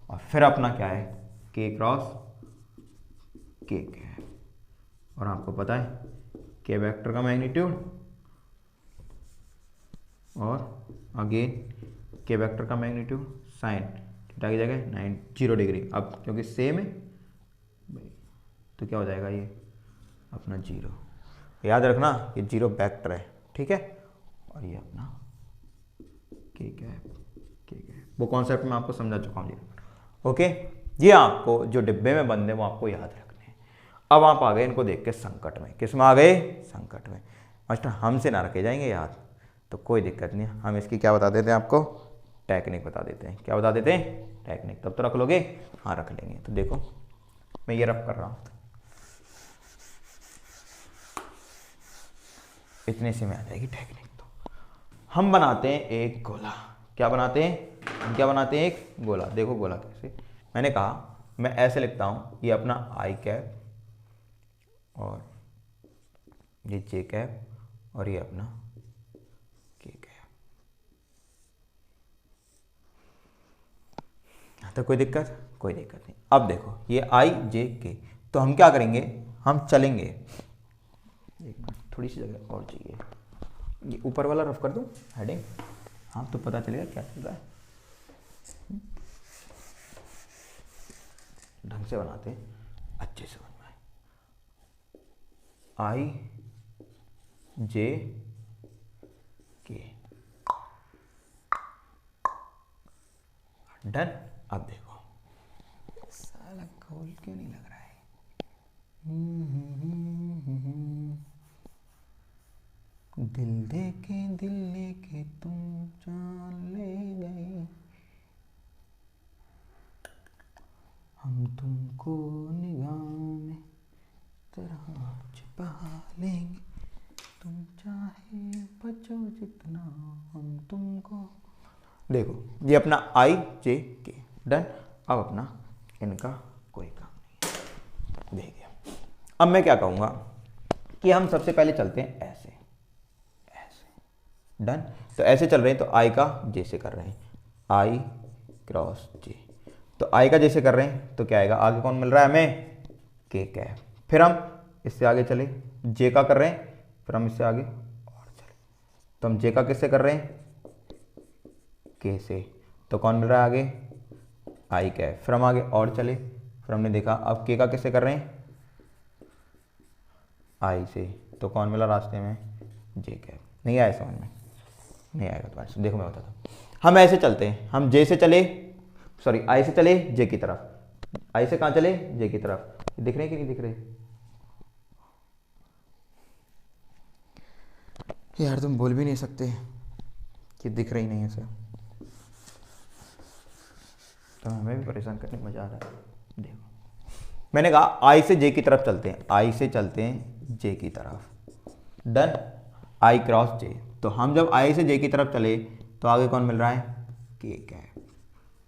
और फिर अपना क्या है के क्रॉस के कैप, और आपको पता है के वेक्टर का मैग्नीट्यूड और अगेन के वेक्टर का मैग्नीट्यूड साइन थीटा की जगह 0 डिग्री, अब क्योंकि सेम है तो क्या हो जाएगा ये अपना 0, याद रखना ये 0 वेक्टर है, ठीक है। और ये अपना के कैप वो कॉन्सेप्ट मैं आपको समझा चुका हूँ, ओके। ये आपको जो डिब्बे में बंदे वो आपको याद रखने हैं। अब आप आ गए इनको देख के संकट में, किस में आ गए संकट में, मास्टर हमसे ना रखे जाएंगे याद, तो कोई दिक्कत नहीं, हम इसकी क्या बता देते हैं आपको टेक्निक बता देते हैं, क्या बता देते हैं टेक्निक, तब तो रख लोगे, हाँ रख लेंगे। तो देखो मैं ये रफ कर रहा हूँ, इतने से में आ जाएगी टेक्निक। तो हम बनाते हैं एक गोला, क्या बनाते हैं हम, क्या बनाते हैं एक गोला, देखो गोला कैसे, मैंने कहा मैं ऐसे लिखता हूँ, ये अपना आई कैप और ये जे कैप और ये अपना के कैप, यहाँ तक कोई दिक्कत, कोई दिक्कत नहीं। अब देखो ये आई जे के, तो हम क्या करेंगे, हम चलेंगे, एक मिनट थोड़ी सी जगह और चाहिए, ये ऊपर वाला रफ कर दूं हेडिंग, हाँ तो पता चलेगा क्या चल रहा है। ढंग से बनाते हैं, अच्छे से समझ में आए। आई जे के, डन। अब देखो साला खोल क्यों नहीं लग रहा है। दिल लेके तुम जान ले गए, हम तुमको निगाह में तरह छिपा लेंगे, तुम चाहे बचो जितना हम तुमको। देखो ये अपना आई जे के, डन। अब अपना इनका कोई काम नहीं। देखिए अब मैं क्या कहूँगा कि हम सबसे पहले चलते हैं ऐसे ऐसे, डन। तो ऐसे चल रहे हैं तो आई का जे से कर रहे हैं, आई क्रॉस जे। तो आई का जैसे कर रहे हैं तो क्या आएगा, आगे कौन मिल रहा है हमें, के कैप। फिर हम इससे आगे चले, जे का कर रहे हैं, फिर हम इससे आगे और चले, तो हम जे का किससे कर रहे हैं, के से। तो कौन मिल रहा है आगे, आई कैप। फिर हम आगे और चले, फिर हमने देखा अब के का किससे कर रहे हैं, आई से। तो कौन मिला रास्ते में, जे कैप। नहीं आया समझ में, नहीं आएगा तुम्हारे से, देखो मैं बताता हूँ। हम ऐसे चलते हैं, हम जे से चले, सॉरी आई से चले जे की तरफ, आई से कहाँ चले, जे की तरफ। दिख रहे हैं कि नहीं दिख रहे यार, तुम बोल भी नहीं सकते कि दिख रही नहीं है सर, तो हमें भी परेशान करने में मजा आ रहा है। देखो मैंने कहा आई से जे की तरफ चलते हैं, आई से चलते हैं जे की तरफ, डन। आई क्रॉस जे। तो हम जब आई से जे की तरफ चले तो आगे कौन मिल रहा है, के कैप,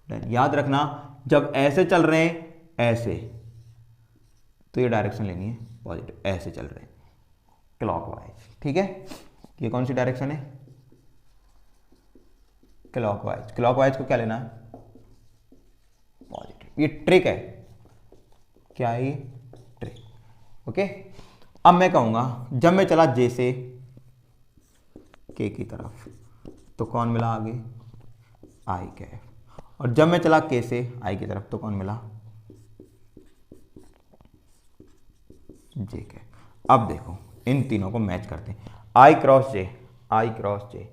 डन। याद रखना जब ऐसे चल रहे हैं ऐसे, तो ये डायरेक्शन लेनी है पॉजिटिव, ऐसे चल रहे हैं क्लॉकवाइज, ठीक है। ये कौन सी डायरेक्शन है, क्लॉकवाइज। क्लॉकवाइज को क्या लेना है, पॉजिटिव। ये ट्रिक है, क्या है ये, ट्रिक, ओके। अब मैं कहूंगा जब मैं चला जे से के की तरफ तो कौन मिला आगे, आई कैप। और जब मैं चला के से आई की तरफ तो कौन मिला, जे कैप। अब देखो इन तीनों को मैच करते हैं, आई क्रॉस जे, आई क्रॉस जे,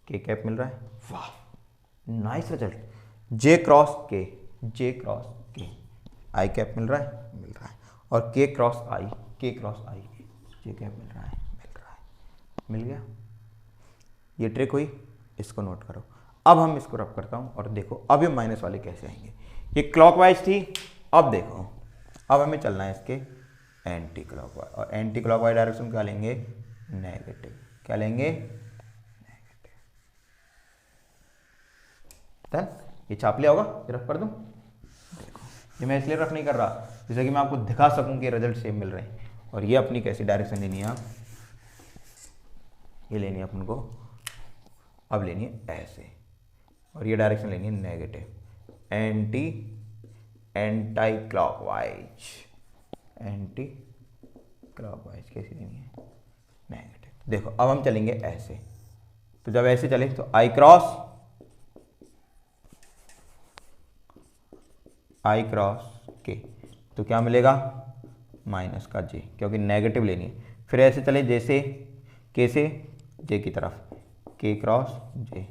के कैप मिल रहा है, वाह नाइस रिजल्ट। जे क्रॉस के, जे क्रॉस के, आई कैप मिल रहा है, और के क्रॉस आई, के क्रॉस आई, जे कैप मिल रहा है, मिल गया। ये ट्रिक हुई, इसको नोट करो। अब हम इसको रब करता हूँ और देखो अब ये माइनस वाले कैसे आएंगे। ये क्लॉकवाइज थी, अब देखो अब हमें चलना है इसके एंटी क्लॉकवाइज, और एंटी क्लॉकवाइज डायरेक्शन क्या लेंगे, नेगेटिव। क्या लेंगे, नेगेटिव। डन। ये छाप लिया होगा, ये रफ कर दूं। देखो ये मैं इसलिए रफ नहीं कर रहा जैसे कि मैं आपको दिखा सकूं कि रिजल्ट सेम मिल रहे हैं। और ये अपनी कैसी डायरेक्शन लेनी है, आप ये लेनी है अपन को, अब लेनी है ऐसे, और ये डायरेक्शन लेनी है negative, anti anti clockwise, anti clockwise कैसी लेनी है, नेगेटिव। देखो अब हम चलेंगे ऐसे, तो जब ऐसे चले तो आई क्रॉस, आई क्रॉस के, तो क्या मिलेगा, माइनस का जे, क्योंकि नेगेटिव लेनी है। फिर ऐसे चले जैसे के से जे की तरफ, के क्रॉस जे,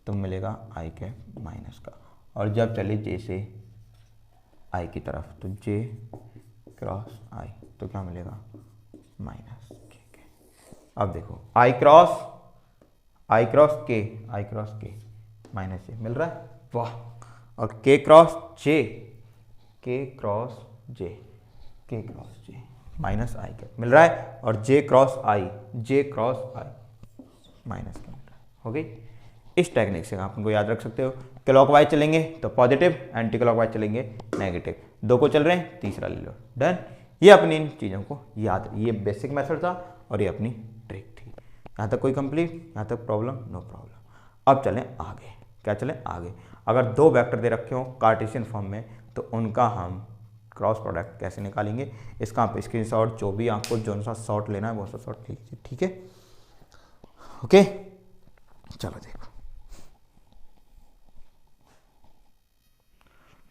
तो मिलेगा आई कैप माइनस का। और जब चले जे से आई की तरफ तो जे क्रॉस आई, तो क्या मिलेगा, माइनस के। अब देखो आई क्रॉस के, आई क्रॉस के माइनस जे मिल रहा है, वाह। और के क्रॉस जे, के क्रॉस जे, के क्रॉस जे माइनस आई कैप मिल रहा है, और जे cross I, J cross I minus का मिल रहा है, हो गई। इस टेक्निक से आप उनको याद रख सकते हो। क्लॉकवाइज चलेंगे तो पॉजिटिव, एंटी क्लॉकवाइज चलेंगे नेगेटिव, दो को चल रहे हैं तीसरा ले लो, डन। ये अपनी इन चीज़ों को याद, ये बेसिक मेथड था और ये अपनी ट्रिक थी। यहाँ तक कोई कंप्लीट, यहाँ तक प्रॉब्लम, नो प्रॉब्लम। अब चलें आगे, क्या चलें आगे। अगर दो वेक्टर दे रखे हो कार्टेशियन फॉर्म में तो उनका हम क्रॉस प्रोडक्ट कैसे निकालेंगे, इसका आप स्क्रीनशॉट, जो भी आपको जो सा शॉट लेना है वो सा शॉट लीजिए, ठीक है। ओके, चलो देखो,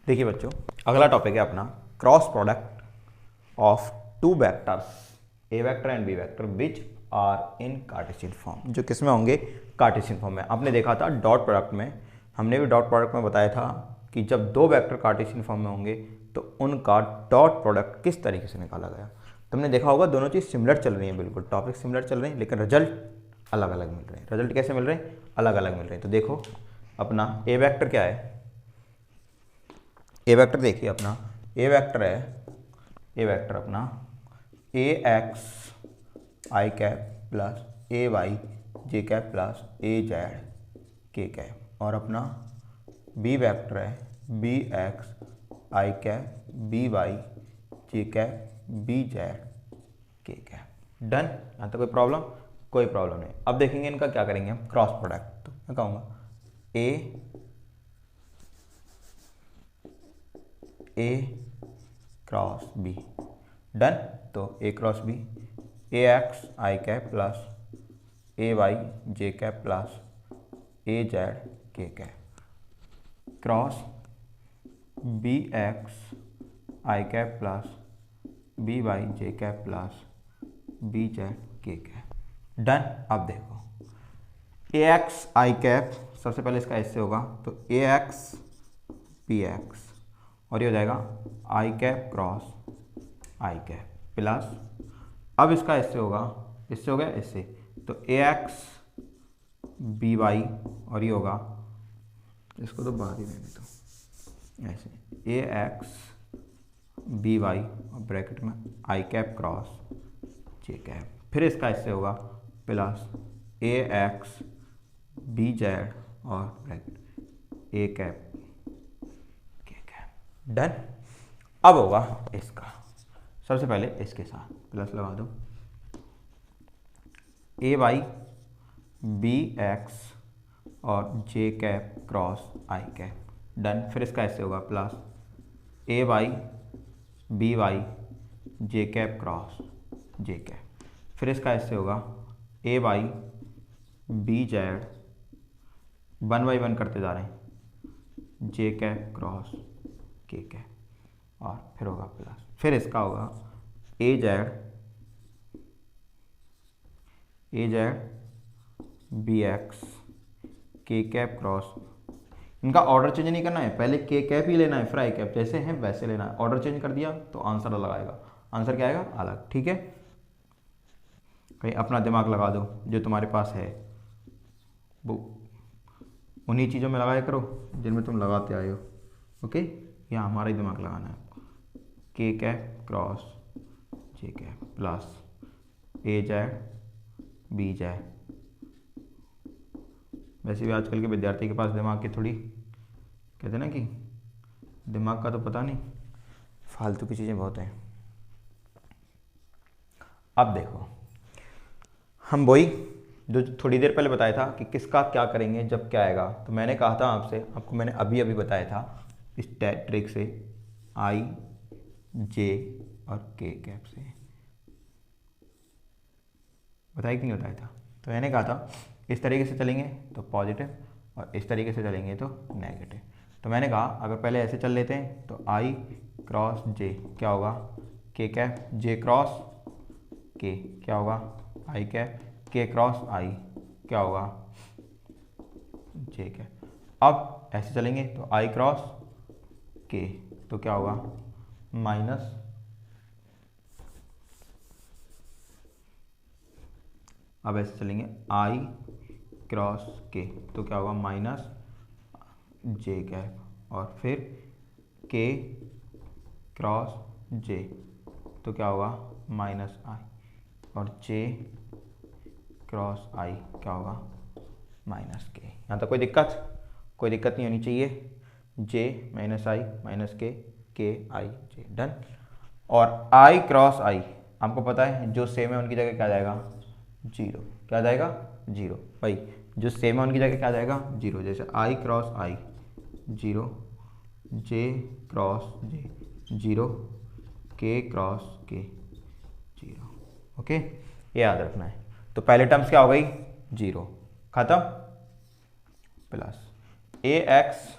देखिए बच्चों, अगला टॉपिक है अपना cross product of two vectors A vector and B vector which are in Cartesian form, जो किस में होंगे, कार्टेशियन फॉर्म में। आपने देखा था डॉट प्रोडक्ट में, हमने भी डॉट प्रोडक्ट में बताया था कि जब दो वेक्टर कार्टेशियन फॉर्म में होंगे तो उनका डॉट प्रोडक्ट किस तरीके से निकाला गया। तुमने देखा होगा दोनों चीज़ सिमिलर चल रही है, बिल्कुल टॉपिक सिमिलर चल रहे हैं, लेकिन रिजल्ट अलग अलग मिल रहे हैं। रिजल्ट कैसे मिल रहे हैं, अलग अलग मिल रहे हैं। तो देखो अपना ए वेक्टर क्या है, ए वेक्टर देखिए अपना ए वेक्टर है, ए वेक्टर अपना ए x i cap plus A y j cap plus A z k cap, और अपना बी वेक्टर है B x i cap B y j cap B z k cap. Done, यहाँ तक कोई प्रॉब्लम, कोई problem नहीं। अब देखेंगे इनका क्या करेंगे हम, क्रॉस प्रोडक्ट। तो मैं कहूँगा ए क्रॉस बी, डन। तो A cross B, A x i cap plus A y j cap plus A z k cap cross B x i cap plus B y j cap plus B z k cap. Done. अब देखो ए x i cap, सबसे पहले इसका ऐसे होगा, तो ए X B x, और ये हो जाएगा आई कैप क्रॉस आई कैप प्लस, अब इसका इससे होगा, इससे हो गया इससे, तो ए एक्स बी वाई, और ये होगा, इसको तो बाहर ही रहने दो, ऐसे ए एक्स बी वाई और ब्रैकेट में आई कैप क्रॉस जे कैप, फिर इसका इससे होगा प्लस ए एक्स बी जेड और ब्रैकेट ए कैप के कैप। डन। अब होगा इसका, सबसे पहले इसके साथ प्लस लगा दो, ए वाई बी एक्स और जे कैप क्रॉस आई कैप। डन। फिर इसका ऐसे होगा plus A Y B y j cap cross j cap, फिर इसका ऐसे होगा ए वाई बी जेड, 1 बाई 1 करते जा रहे हैं, जे कैप क्रॉस के कैप, और फिर होगा प्लस, फिर इसका होगा ए Z B X K cap cross, इनका ऑर्डर चेंज नहीं करना है, पहले के कैप ही लेना है, फिर आई कैप, जैसे हैं वैसे लेना है। ऑर्डर चेंज कर दिया तो आंसर अलग आएगा, आंसर क्या आएगा, अलग। ठीक है, कहीं अपना दिमाग लगा दो, जो तुम्हारे पास है वो उन्हीं चीज़ों में लगाया करो जिनमें तुम लगाते आए हो। ओके, यहाँ हमारा ही दिमाग लगाना है। के cap cross j cap plus A Z B Z. वैसे भी आजकल के विद्यार्थी के पास दिमाग की थोड़ी, कहते हैं ना कि दिमाग का तो पता नहीं, फालतू की चीज़ें बहुत हैं। अब देखो हम वही जो थोड़ी देर पहले बताया था कि किसका क्या करेंगे जब क्या आएगा, तो मैंने कहा था आपको मैंने अभी अभी बताया था इस ट्रिक से, आई जे और के कैप से बताया कि नहीं बताया था। तो मैंने कहा था इस तरीके से चलेंगे तो पॉजिटिव, और इस तरीके से चलेंगे तो नेगेटिव। तो मैंने कहा अगर पहले ऐसे चल लेते हैं तो आई क्रॉस जे क्या होगा, के कैप, जे क्रॉस के क्या होगा, आई कैप, के क्रॉस आई क्या होगा, जे कैप। अब ऐसे चलेंगे तो आई क्रॉस के तो क्या होगा, माइनस, अब ऐसे चलेंगे आई क्रॉस के तो क्या होगा, माइनस जे कैप, और फिर के क्रॉस जे तो क्या होगा, माइनस आई, और जे क्रॉस आई क्या होगा, माइनस के। यहाँ तक कोई दिक्कत नहीं होनी चाहिए। जे माइनस आई माइनस के आई जे। डन। और आई क्रॉस आई हमको पता है जो सेम है उनकी जगह क्या जाएगा, जीरो। क्या जाएगा, जीरो। भाई जो सेम है उनकी जगह क्या जाएगा, जीरो। जैसे आई क्रॉस आई जीरो, जे क्रॉस जे जीरो, के क्रॉस के जीरो। ओके, ये याद रखना है। तो पहले टर्म्स क्या हो गई, 0 खत्म, प्लस ए एक्स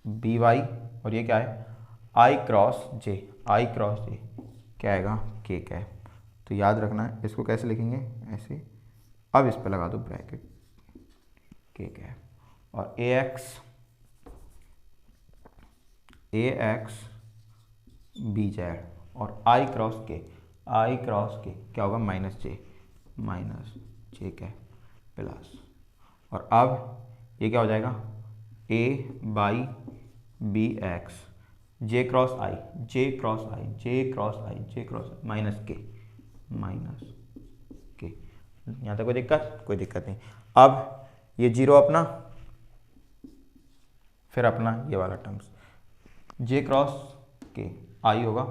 बी वाई, और ये क्या है आई क्रॉस जे, आई क्रॉस जे क्या आएगा के कैप। तो याद रखना है इसको कैसे लिखेंगे, ऐसे। अब इस पर लगा दो ब्रैकेट के कैप, और ए एक्स बी जेड और आई क्रॉस के क्या होगा माइनस जे कैप प्लस, और अब ये क्या हो जाएगा A Y B X J cross I minus K यहाँ तक कोई दिक्कत नहीं। अब ये जीरो अपना, फिर अपना ये वाला टर्म्स जे क्रॉस के आई होगा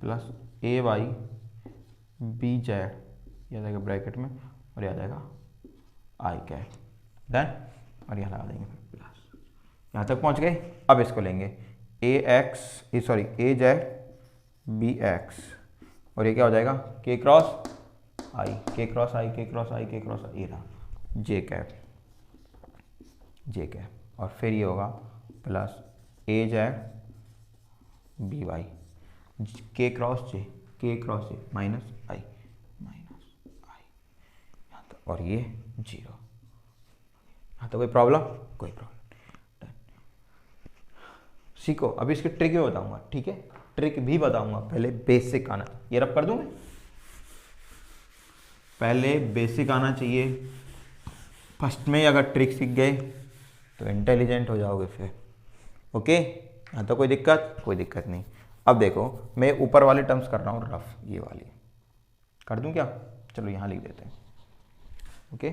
plus A Y B Z, ये आ जाएगा ब्रैकेट में, और ये आ जाएगा आई कैप, डन। और यहाँ लगा देंगे फिर प्लस, यहाँ तक पहुँच गए। अब इसको लेंगे ए जेड बी एक्स, और ये क्या हो जाएगा के क्रॉस आई ये रहा जे कैप, और फिर ये होगा plus A Z B Y के क्रॉस जे माइनस आई यहाँ तक, और ये 0। यहाँ तो कोई प्रॉब्लम सीखो। अभी इसकी ट्रिक भी बताऊंगा, ठीक है, ट्रिक भी बताऊंगा, पहले बेसिक आना, ये रब कर दूं मैं, पहले बेसिक आना चाहिए। फर्स्ट में अगर ट्रिक सीख गए तो इंटेलिजेंट हो जाओगे फिर, ओके। यहाँ तो कोई दिक्कत नहीं। अब देखो मैं ऊपर वाले टर्म्स कर रहा हूँ रफ, ये वाली कर दूं क्या, चलो यहाँ लिख देते हैं, ओके,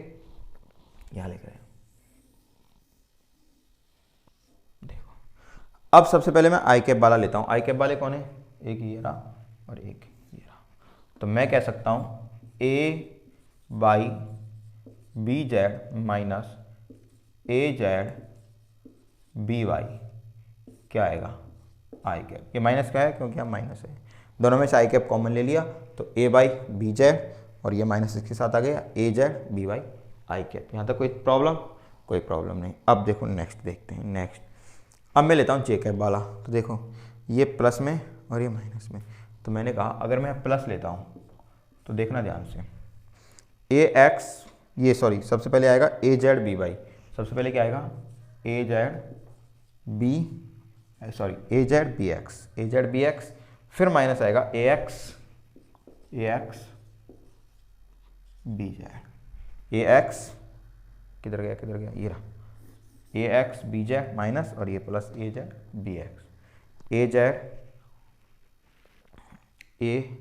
यहाँ लिख रहे हैं। देखो अब सबसे पहले मैं आई कैप वाला लेता हूँ। आई कैप वाले कौन है, एक ये रहा और एक ये रहा। तो मैं कह सकता हूँ A Y B Z minus A Z B Y क्या आएगा आई कैप। ये माइनस क्या है क्योंकि यहाँ माइनस है, दोनों में से आई कैप कॉमन ले लिया, तो ए बाई बी जेड और ये माइनस इसके साथ आ गया ए Z B Y I cap. यहाँ तक कोई प्रॉब्लम नहीं। अब देखो नेक्स्ट देखते हैं। नेक्स्ट अब मैं लेता हूँ जे कैप वाला। तो देखो ये प्लस में और ये माइनस में, तो मैंने कहा अगर मैं प्लस लेता हूँ तो देखना ध्यान से, ए एक्स सबसे पहले आएगा ए जेड बी वाई, सबसे पहले क्या आएगा ए जेड बी एक्स, फिर माइनस आएगा ए एक्स बी जेड, ए एक्स किधर गया ये रहा, ए एक्स बी जेड माइनस और ये plus A Z B x, A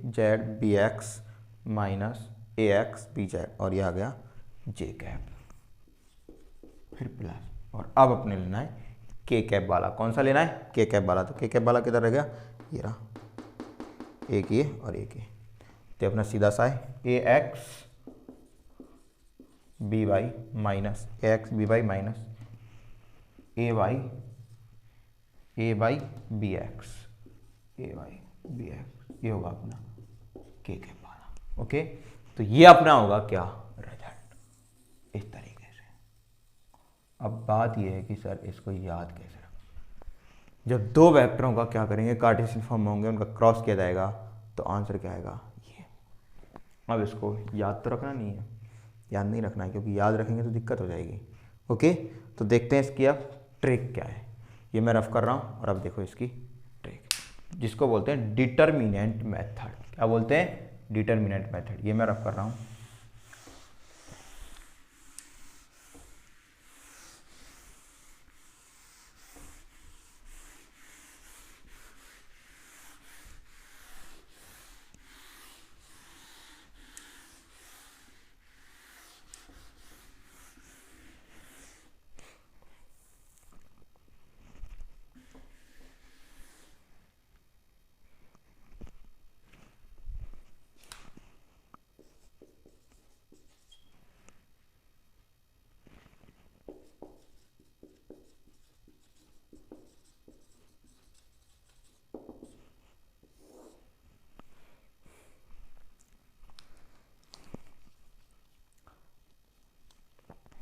Z B X minus A X B Z, और ये आ गया जे कैप, फिर प्लस। और अब अपने लेना है के कैप वाला। कौन सा लेना है, के कैप वाला। तो के कैप वाला किधर रह गया, ये रहा, एक ये और एक ये, तो अपना सीधा सा है A X B Y minus A Y B X, ये होगा अपना के कैप वाला, ओके। तो ये अपना होगा क्या रिजल्ट, इस तरीके से। अब बात ये है कि सर इसको याद कैसे रखें। जब दो वेक्टरों का क्या करेंगे, कार्टेशियन फॉर्म में होंगे, उनका क्रॉस किया जाएगा, तो आंसर क्या आएगा ये। अब इसको याद तो रखना नहीं है, याद नहीं रखना है, क्योंकि याद रखेंगे तो दिक्कत हो जाएगी, ओके। तो देखते हैं इसकी अब ट्रिक क्या है। ये मैं रफ कर रहा हूँ, और अब देखो इसकी ट्रिक, जिसको बोलते हैं डिटर्मिनेंट मेथड। क्या बोलते हैं, डिटर्मिनेंट मेथड। ये मैं रफ कर रहा हूँ।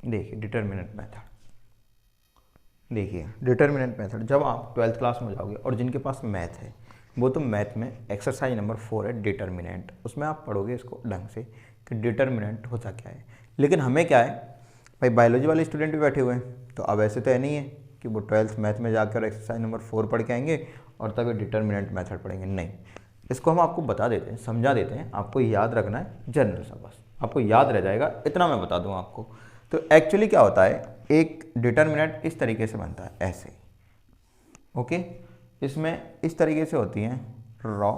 देखिए डिटर्मिनेंट मेथड, देखिए डिटर्मिनेंट मेथड जब आप 12th क्लास में जाओगे और जिनके पास मैथ है वो तो मैथ में एक्सरसाइज नंबर 4 है डिटर्मिनेंट, उसमें आप पढ़ोगे इसको ढंग से कि डिटर्मिनेंट होता क्या है। लेकिन हमें क्या है भाई, बायोलॉजी वाले स्टूडेंट भी बैठे हुए हैं, तो अब ऐसे तो है नहीं है कि वो 12th मैथ में जाकर एक्सरसाइज नंबर 4 पढ़ के आएंगे और तब ये डिटर्मिनेंट मेथड पढ़ेंगे, नहीं। इसको हम आपको बता देते हैं, समझा देते हैं, आपको याद रखना है जनरल सा, बस आपको याद रह जाएगा, इतना मैं बता दूँ आपको। तो एक्चुअली क्या होता है, एक डिटर्मिनेंट इस तरीके से बनता है ऐसे, ओके। इसमें इस तरीके से होती हैं रॉ,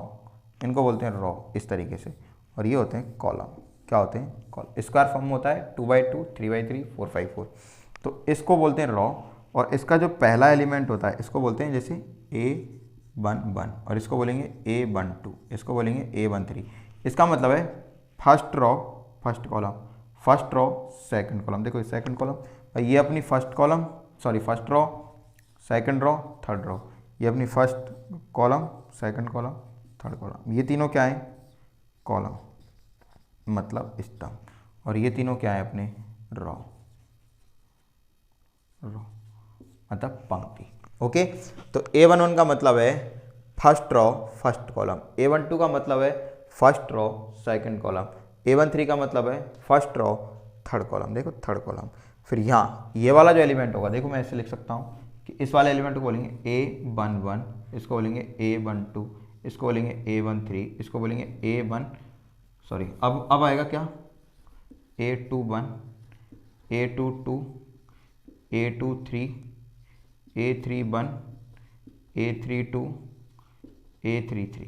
इनको बोलते हैं रॉ इस तरीके से, और ये होते हैं कॉलम, क्या होते हैं कॉलम। स्क्वायर फॉर्म होता है 2x2 3x3 4x4, तो इसको बोलते हैं रॉ। और इसका जो पहला एलिमेंट होता है इसको बोलते हैं जैसे A11 और इसको बोलेंगे A12, इसको बोलेंगे A13। इसका मतलब है first raw first column, first raw second column. देखो सेकंड कॉलम, ये अपनी first column, sorry first raw second raw third raw, ये अपनी first column second column third column, ये तीनों क्या है कॉलम मतलब स्तंभ, और ये तीनों क्या है अपने रॉ, रॉ मतलब पंक्ति, ओके। तो A11 का मतलब है first raw first column, A12 का मतलब है first raw second column, A13 का मतलब है फर्स्ट रॉ थर्ड कॉलम, देखो थर्ड कॉलम। फिर यहाँ ये वाला जो एलिमेंट होगा, देखो मैं ऐसे लिख सकता हूँ कि इस वाले एलिमेंट को बोलेंगे A11, इसको बोलेंगे A12, इसको बोलेंगे A13, इसको बोलेंगे अब आएगा क्या A21, A22, A23, A31, A32, A33,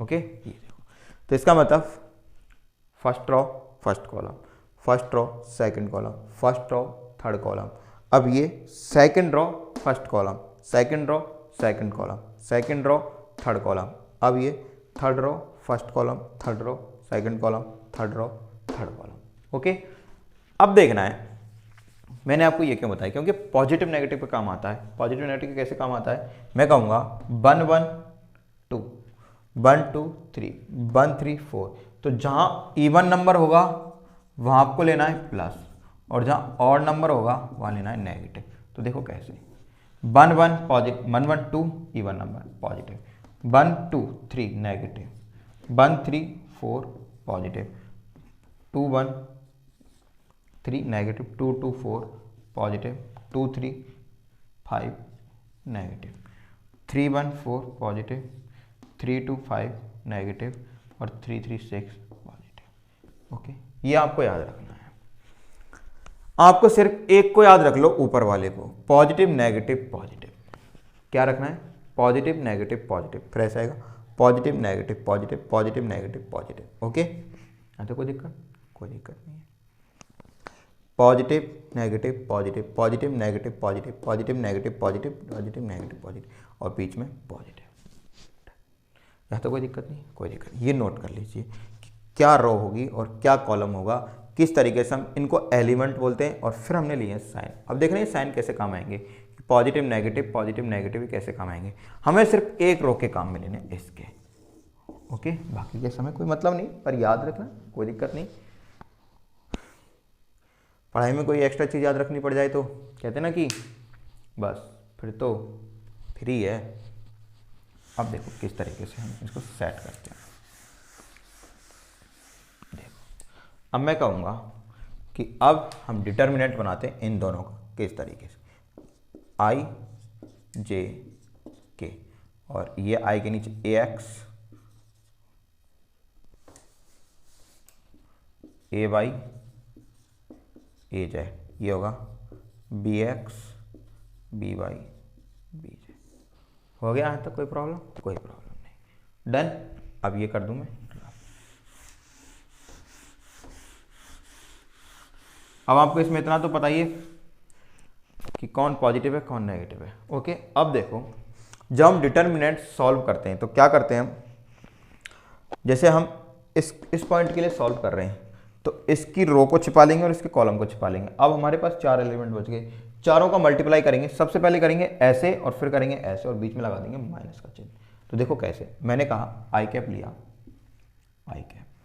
okay. ये देखो, तो इसका मतलब first raw first column, first raw second column, first raw third column. अब ये second raw first column, second raw second column, second raw third column. अब ये third raw first column, third raw second column, third raw third column, okay. अब देखना है मैंने आपको ये क्यों बताया, क्योंकि पॉजिटिव नेगेटिव पे काम आता है। पॉजिटिव नेगेटिव कैसे काम आता है, मैं कहूँगा 1 1 2 1 2 3 1 3 4, तो जहाँ इवन नंबर होगा वहाँ आपको लेना है प्लस, और जहाँ ऑड नंबर होगा वहाँ लेना है नेगेटिव। तो देखो कैसे 1 1 positive, 1 1 2 even number positive, 1 2 3 negative, 1 3 4 positive, 2 1 3 negative, 2 2 4 positive, 2 3 5 negative, 3 1 4 positive, 3 2 5 negative और 3 3 6 पॉजिटिव, ओके। ये आपको याद रखना है, आपको सिर्फ एक को याद रख लो, ऊपर वाले को, पॉजिटिव नेगेटिव पॉजिटिव। क्या रखना है, पॉजिटिव नेगेटिव पॉजिटिव, फिर ऐसा आएगा positive negative positive, positive negative positive, okay. यहाँ तो कोई दिक्कत नहीं है। Positive negative positive, positive negative positive, positive negative positive, positive negative positive, और बीच में पॉजिटिव। यहाँ तो कोई दिक्कत नहीं। ये नोट कर लीजिए कि क्या रो होगी और क्या कॉलम होगा, किस तरीके से हम इनको एलिमेंट बोलते हैं, और फिर हमने लिए साइन। अब देख रहे हैं साइन कैसे काम आएंगे, पॉजिटिव नेगेटिव कैसे काम आएंगे। हमें सिर्फ एक रो के काम में लेने इसके, ओके। बाकी के समय कोई मतलब नहीं, पर याद रखना, कोई दिक्कत नहीं। पढ़ाई में कोई एक्स्ट्रा चीज़ याद रखनी पड़ जाए तो कहते हैं ना कि बस फिर तो फ्री है। अब देखो किस तरीके से हम इसको सेट करते हैं। देखो अब मैं कहूँगा कि अब हम डिटर्मिनेंट बनाते हैं इन दोनों का, किस तरीके से I J K, और ये I के नीचे AX AY AZ, ये होगा BX BY BZ। हो गया यहाँ तक कोई प्रॉब्लम नहीं, डन। अब ये कर दूं मैं, अब आपको इसमें इतना तो पता ही है कि कौन पॉजिटिव है कौन नेगेटिव है, ओके। अब देखो जब हम डिटर्मिनेंट सॉल्व करते हैं तो क्या करते हैं हम, जैसे हम इस पॉइंट के लिए सॉल्व कर रहे हैं तो इसकी रो को छिपा लेंगे और इसके कॉलम को छिपा लेंगे। अब हमारे पास 4 एलिमेंट बच गए, चारों का मल्टीप्लाई करेंगे। सबसे पहले करेंगे ऐसे और फिर करेंगे ऐसे और बीच में लगा देंगे माइनस का चिन्ह। तो देखो कैसे, मैंने कहा आई कैप लिया,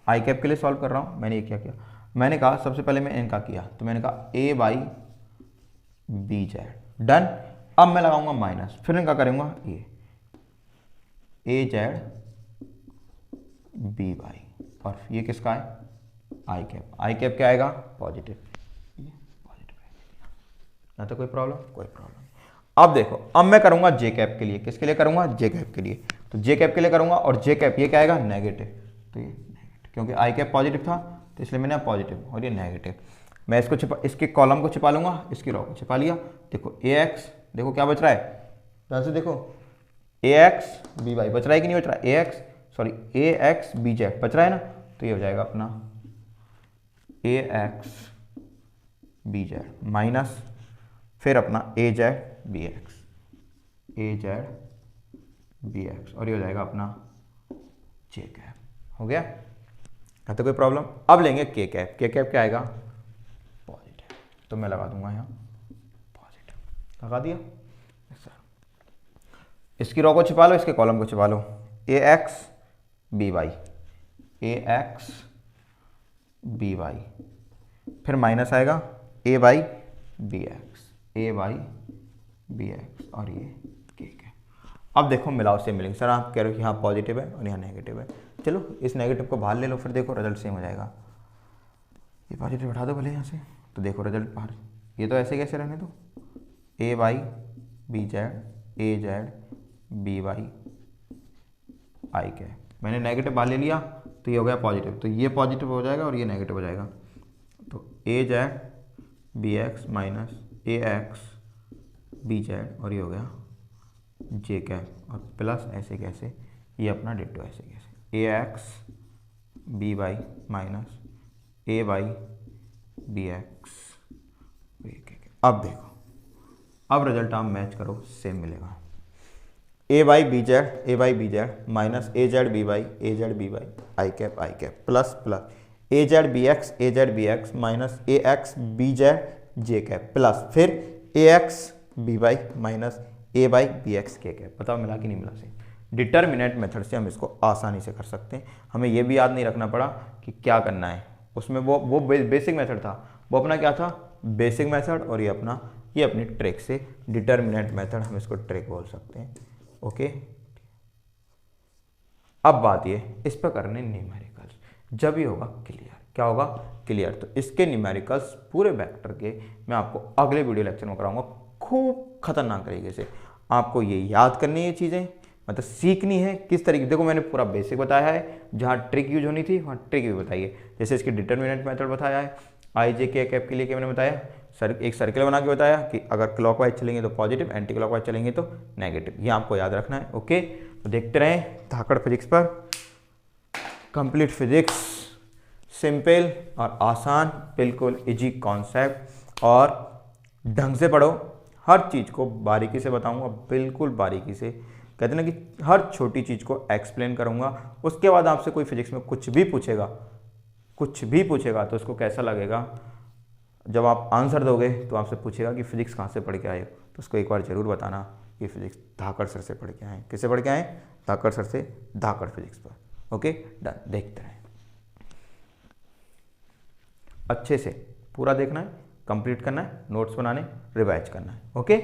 आई कैप के लिए सॉल्व कर रहा हूँ। मैंने ये क्या किया, मैंने कहा सबसे पहले मैं इनका किया, तो मैंने कहा ए बाई बी जेड, डन। अब मैं लगाऊंगा माइनस, फिर इनका करूंगा ए जेड बी बाई, और ये किसका है आई कैप। आई कैप क्या आएगा पॉजिटिव, ये पॉजिटिव आएगा, ना तो कोई प्रॉब्लम। अब देखो, अब मैं करूंगा जे कैप के लिए, किसके लिए करूंगा जे कैप के लिए, तो जे कैप के लिए करूंगा, और जे कैप ये क्या आएगा नेगेटिव, तो ये नेगेटिव, क्योंकि आई कैप पॉजिटिव था तो इसलिए मैंने पॉजिटिव, और ये नेगेटिव। मैं इसको छिपा, इसके कॉलम को छिपा लूंगा, इसकी रो को छिपा लिया। देखो ए एक्स, देखो क्या बच रहा है, ध्यान से देखो, ए एक्स बी वाई बच रहा है कि नहीं बच रहा है, ए एक्स बी जेड बच रहा है ना, तो ये हो जाएगा अपना ए एक्स बी जेड माइनस फिर अपना ए जेड बी एक्स, और ये हो जाएगा अपना जे कैप। हो गया, है तो कोई प्रॉब्लम। अब लेंगे के कैप, के कैप क्या आएगा पॉजिटिव, तो मैं लगा दूंगा यहाँ पॉजिटिव, लगा दिया। इसकी रो को छिपा लो, इसके कॉलम को छिपा लो, ए एक्स बी वाई, फिर माइनस आएगा ए बाई बी एक्स, और ये के है। अब देखो मिलाओ से मिलेंगे, सर आप कह रहे हो कि यहाँ पॉजिटिव है और यहाँ नेगेटिव है, चलो इस नेगेटिव को बाहर ले लो, फिर देखो रिजल्ट सेम हो जाएगा। ये पॉजिटिव उठा दो भले यहाँ से, तो देखो रिजल्ट बाहर, ये तो ऐसे कैसे रहने दो, A Y B Z, A Z B Y I के, मैंने नेगेटिव बाहर ले लिया तो ये हो गया पॉजिटिव, तो ये पॉजिटिव हो जाएगा और ये नेगेटिव हो जाएगा, तो ए Z B X minus A X B Z, और ये हो गया जे कैप, और प्लस ऐसे कैसे, ये अपना डिट्टो ऐसे कैसे, A X B Y minus A Y B X. अब देखो, अब रिजल्ट आप मैच करो, सेम मिलेगा, A Y B Z minus A Z B Y I cap plus A Z B X minus A X B Z J cap, plus फिर A X B Y minus A Y B X K cap. बताओ मिला कि नहीं मिला से। Determinant method से हम इसको आसानी से कर सकते हैं, हमें ये भी याद नहीं रखना पड़ा कि क्या करना है, उसमें वो बेसिक मेथड था, वो अपना क्या था बेसिक मेथड, और ये अपनी ट्रिक से डिटर्मिनेंट मेथड, हम इसको ट्रिक बोल सकते हैं। ओके, अब बात ये, इस पर करने न्यूमेरिकल्स, जब ये होगा क्लियर, क्या होगा क्लियर, तो इसके न्यूमेरिकल्स पूरे वेक्टर के मैं आपको अगले वीडियो लेक्चर में कराऊंगा, खूब खतरनाक तरीके से। आपको ये याद करनी है चीज़ें, मतलब सीखनी है किस तरीके। देखो मैंने पूरा बेसिक बताया है, जहाँ ट्रिक यूज होनी थी वहाँ ट्रिक भी बताई है, जैसे इसकी डिटर्मिनेंट मेथड बताया है, आई जे के कैप के लिए क्या मैंने बताया, एक सर्कल बना के बताया कि अगर क्लॉकवाइज चलेंगे तो पॉजिटिव, एंटी क्लॉकवाइज चलेंगे तो नेगेटिव, ये आपको याद रखना है। ओके, तो देखते रहें धाकड़ फिजिक्स पर, कंप्लीट फिजिक्स, सिंपल और आसान, बिल्कुल इजी कॉन्सेप्ट, और ढंग से पढ़ो, हर चीज़ को बारीकी से बताऊंगा, बिल्कुल बारीकी से, कहते हैं ना कि हर छोटी चीज़ को एक्सप्लेन करूंगा। उसके बाद आपसे कोई फिजिक्स में कुछ भी पूछेगा तो उसको कैसा लगेगा, जब आप आंसर दोगे तो आपसे पूछेगा कि फिजिक्स कहाँ से पढ़ के आए हो, तो उसको एक बार जरूर बताना कि फिजिक्स धाकड़ सर से पढ़ के आए। किससे पढ़ के आए, धाकड़ सर से, धाकड़ फिजिक्स पर। ओके डन, देखते रहें, अच्छे से पूरा देखना है, कंप्लीट करना है, नोट्स बनाने, रिवाइज करना है। ओके।